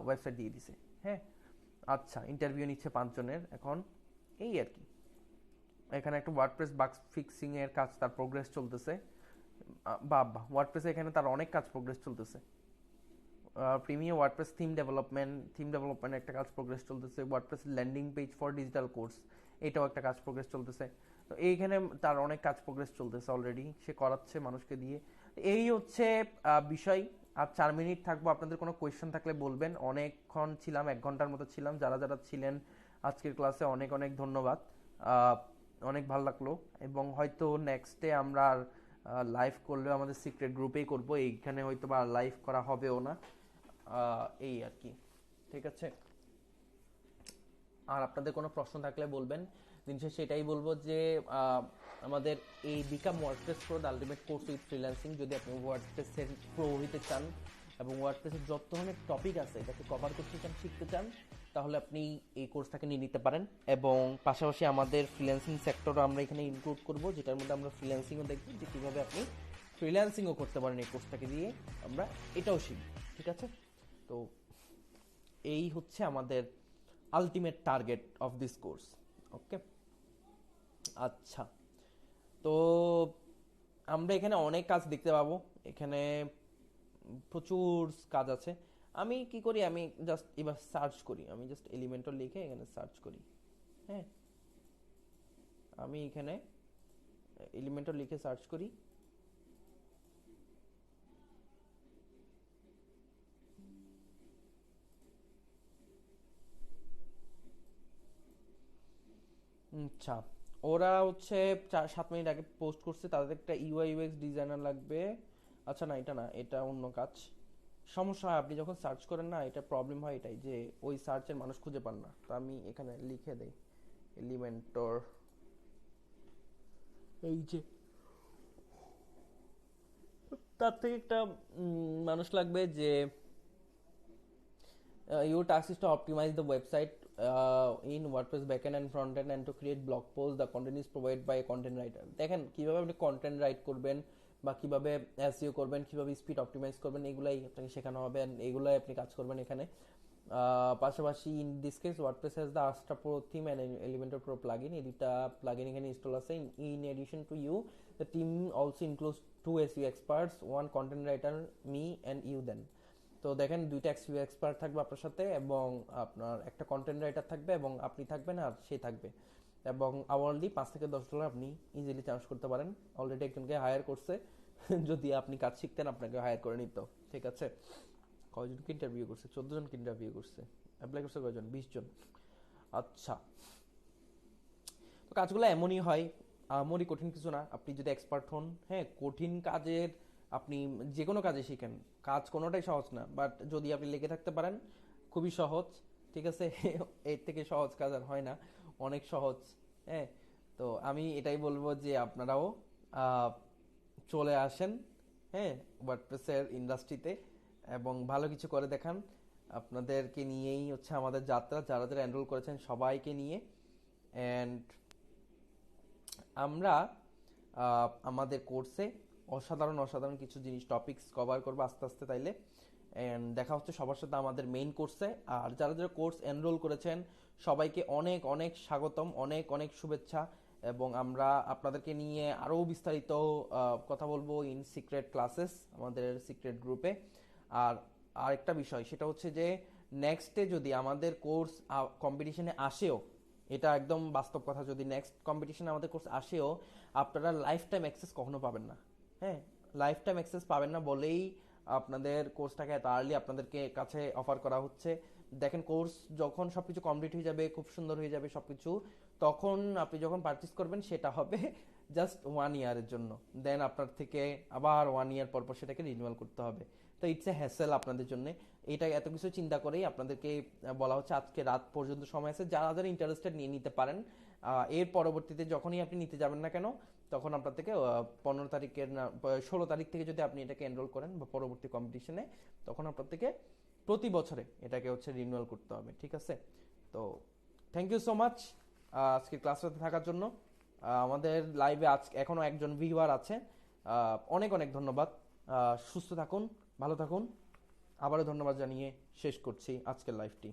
S1: ওয়েবসাইট দিয়ে দিছে। হ্যাঁ, আচ্ছা ইন্টারভিউ নিচ্ছে 5 জনের এখন, এই আর কি। এখানে একটা ওয়ার্ডপ্রেস বাগ ফিক্সিং এর কাজ, তার প্রোগ্রেস চলতেছে। বাবা, ওয়ার্ডপ্রেসে এখানে তার অনেক কাজ প্রোগ্রেস চলতেছে। প্রিমিয়াম ওয়ার্ডপ্রেস থিম ডেভেলপমেন্ট একটা কাজ প্রোগ্রেস চলতেছে। WordPress landing page for digital course, এটাও একটা কাজ প্রোগ্রেস চলতেছে। তো এইখানে তার অনেক কাজ প্রোগ্রেস চলতেছে অলরেডি, সে করাচ্ছে মানুষকে দিয়ে। এই হচ্ছে বিষয়। আর 4 মিনিট থাকবো, আপনাদের কোনো কোয়েশ্চেন থাকলে বলবেন। অনেকক্ষণ ছিলাম, 1 ঘন্টার মতো ছিলাম। যারা যারা ছিলেন আজকের ক্লাসে অনেক অনেক ধন্যবাদ। আহ, অনেক ভালো লাগলো। এবং হয়তো নেক্সট ডে আমরা আর লাইভ করলেও আমাদের সিক্রেট গ্রুপেই করব, এইখানে হয়তো বা লাইভ করা হবেও না। এই আর কি, ঠিক আছে। আর আপনাদের কোনো প্রশ্ন থাকলে বলবেন। দিন শেষে এটাই বলবো যে আমাদের এই become WordPress pro the ultimate course with freelancing, যদি আপনি ওয়ার্ডপ্রেসের প্রো হইতে চান এবং ওয়ার্ডপ্রেসের যত ধরনের টপিক আছে এটাকে কভার করতে চান, শিখতে চান, তাহলে আপনি এই কোর্সটাকে নিয়ে নিতে পারেন। এবং পাশাপাশি আমাদের ফ্রিল্যান্সিং সেক্টরও আমরা এখানে ইনক্লুড করব, যেটার মধ্যে আমরা ফ্রিল্যান্সিংও দেখব, যে কীভাবে আপনি ফ্রিল্যান্সিংও করতে পারেন এই কোর্সটাকে দিয়ে। আমরা এটাও শিখব, ঠিক আছে। তো এই হচ্ছে আমাদের ultimate target of this course. Okay, আচ্ছা। তো আমরা এখানে অনেক কাজ দেখতে পাবো, এখানে প্রচুর কাজ আছে। আমি কি করি, আমি জাস্ট এবার সার্চ করি, আমি জাস্ট এলিমেন্টর লিখে এখানে সার্চ করি। হ্যাঁ, আমি এখানে এলিমেন্টর লিখে সার্চ করি। আচ্ছা, ওরা হচ্ছে 7 মিনিট আগে পোস্ট করছে, তাদের একটা ইউআই ইউএক্স ডিজাইনার লাগবে। আচ্ছা না, এটা না, এটা অন্য কাজ। সমস্যা হয় আপনি যখন সার্চ করেন না, এটা প্রবলেম হয় এটাই যে ওই সার্চের মানুষ খুঁজে পান না। তো আমি এখানে লিখে দেই এলিমেন্টর, এই যে তার থেকে একটা মানুষ লাগবে যে your task is to optimize the website in WordPress backend and frontend and to create blog posts. The content is provided by a content writer. দেখেন কিভাবে আপনি কন্টেন্ট রাইট করবেন, বা কিভাবে এসইও করবেন, কিভাবে স্পিড অপটিমাইজ করবেন, এগুলাই আপনাকে শেখানো হবে, এগুলাই আপনি কাজ করবেন এখানে। পাশাপাশি in this case WordPress has the Astra pro theme and Elementor pro plugin, এই দুটা প্লাগইন এখানে ইনস্টল আছে। In addition to you the team also includes 2 SEO experts, 1 content writer, me and you then. তো দেখেন দুইটা Axio expert থাকবে আপনার সাথে, এবং আপনার একটা কন্টেন্ট রাইটার থাকবে, এবং আপনি থাকবেন আর সে থাকবে। এবং আওয়ারলি $5 থেকে $10 আপনি ইজিলি চার্জ করতে পারেন। অলরেডি একজনকে হায়ার করছে যদি আপনি কাজ শিখতেন আপনাকে হায়ার করে নিত, ঠিক আছে। কয়জনকে ইন্টারভিউ করছে? 14 জনকে ইন্টারভিউ করছে। অ্যাপ্লাই করছে কয়জন? 20 জন। আচ্ছা, তো কাজগুলো এমনই হয়, আমরই কঠিন কিছু না। আপনি যদি এক্সপার্ট হন, হ্যাঁ, কঠিন কাজের আপনি যে কোনো কাজে শিখেন, কাজ কোনোটাই সহজ না, বাট যদি আপনি লেগে থাকতে পারেন খুবই সহজ, ঠিক আছে। এর থেকে সহজ কাজ আর হয় না, অনেক সহজ। হ্যাঁ, তো আমি এটাই বলবো যে আপনারাও আহ, চলে আসেন, হ্যাঁ, ওয়ার্ডপ্রেসের ইন্ডাস্ট্রিতে, এবং ভালো কিছু করে দেখান। আপনাদেরকে নিয়েই হচ্ছে আমাদের যাত্রা, যারা যারা এনরোল করেছেন সবাইকে নিয়ে। অ্যান্ড আমরা আমাদের কোর্সে অসাধারণ অসাধারণ কিছু জিনিস টপিকস কভার করবো আস্তে আস্তে, তাইলে অ্যান্ড দেখা হচ্ছে সবার সাথে আমাদের মেইন কোর্সে। আর যারা যারা কোর্স এনরোল করেছেন সবাইকে অনেক অনেক স্বাগতম, অনেক অনেক শুভেচ্ছা। এবং আমরা আপনাদেরকে নিয়ে আরও বিস্তারিত কথা বলবো ইন সিক্রেট ক্লাসেস, আমাদের সিক্রেট গ্রুপে। আর আরেকটা বিষয় সেটা হচ্ছে যে নেক্সটে যদি আমাদের কোর্স কম্পিটিশনে আসেও, এটা একদম বাস্তব কথা, যদি নেক্সট কম্পিটিশনে আমাদের কোর্স আসেও আপনারা লাইফ টাইম অ্যাক্সেস কখনো পাবেন না। হ্যাঁ, লাইফ টাইম অ্যাক্সেস পাবেন না বলেই আপনাদের কোর্সটাকে এত আর্লি আপনাদেরকে কাছে অফার করা হচ্ছে। দেখেন, কোর্স যখন সবকিছু কমপ্লিট হয়ে যাবে, খুব সুন্দর হয়ে যাবে সবকিছু, তখন আপনি যখন পারচেস করবেন সেটা হবে জাস্ট 1 ইয়ারের জন্য। দেন আপনার থেকে আবার 1 ইয়ার পর পর সেটাকে রিনিউয়াল করতে হবে। তো ইটস এ হ্যাসেল আপনাদের জন্য। এটা এত কিছু চিন্তা করেই আপনাদেরকে বলা হচ্ছে আজকে রাত পর্যন্ত সময় আছে, যারা যারা ইন্টারেস্টেড নিয়ে নিতে পারেন। এর পরবর্তীতে যখনই আপনি নিতে যাবেন না কেন, তখন আপনার থেকে 15 তারিখের না 16 তারিখ থেকে যদি আপনি এটাকে এনরোল করেন বা পরবর্তী কম্পিটিশনে, তখন আপনার থেকে প্রতি বছরে এটাকে হচ্ছে রিনিউয়াল করতে হবে। ঠিক আছে? তো থ্যাংক ইউ সো মাচ আজকের ক্লাসটাতে থাকার জন্য। আমাদের লাইভে আজ এখনো একজন ভিউয়ার আছে। অনেক অনেক ধন্যবাদ। সুস্থ থাকুন, ভালো থাকুন। আবারও ধন্যবাদ জানিয়ে শেষ করছি আজকের লাইভটি।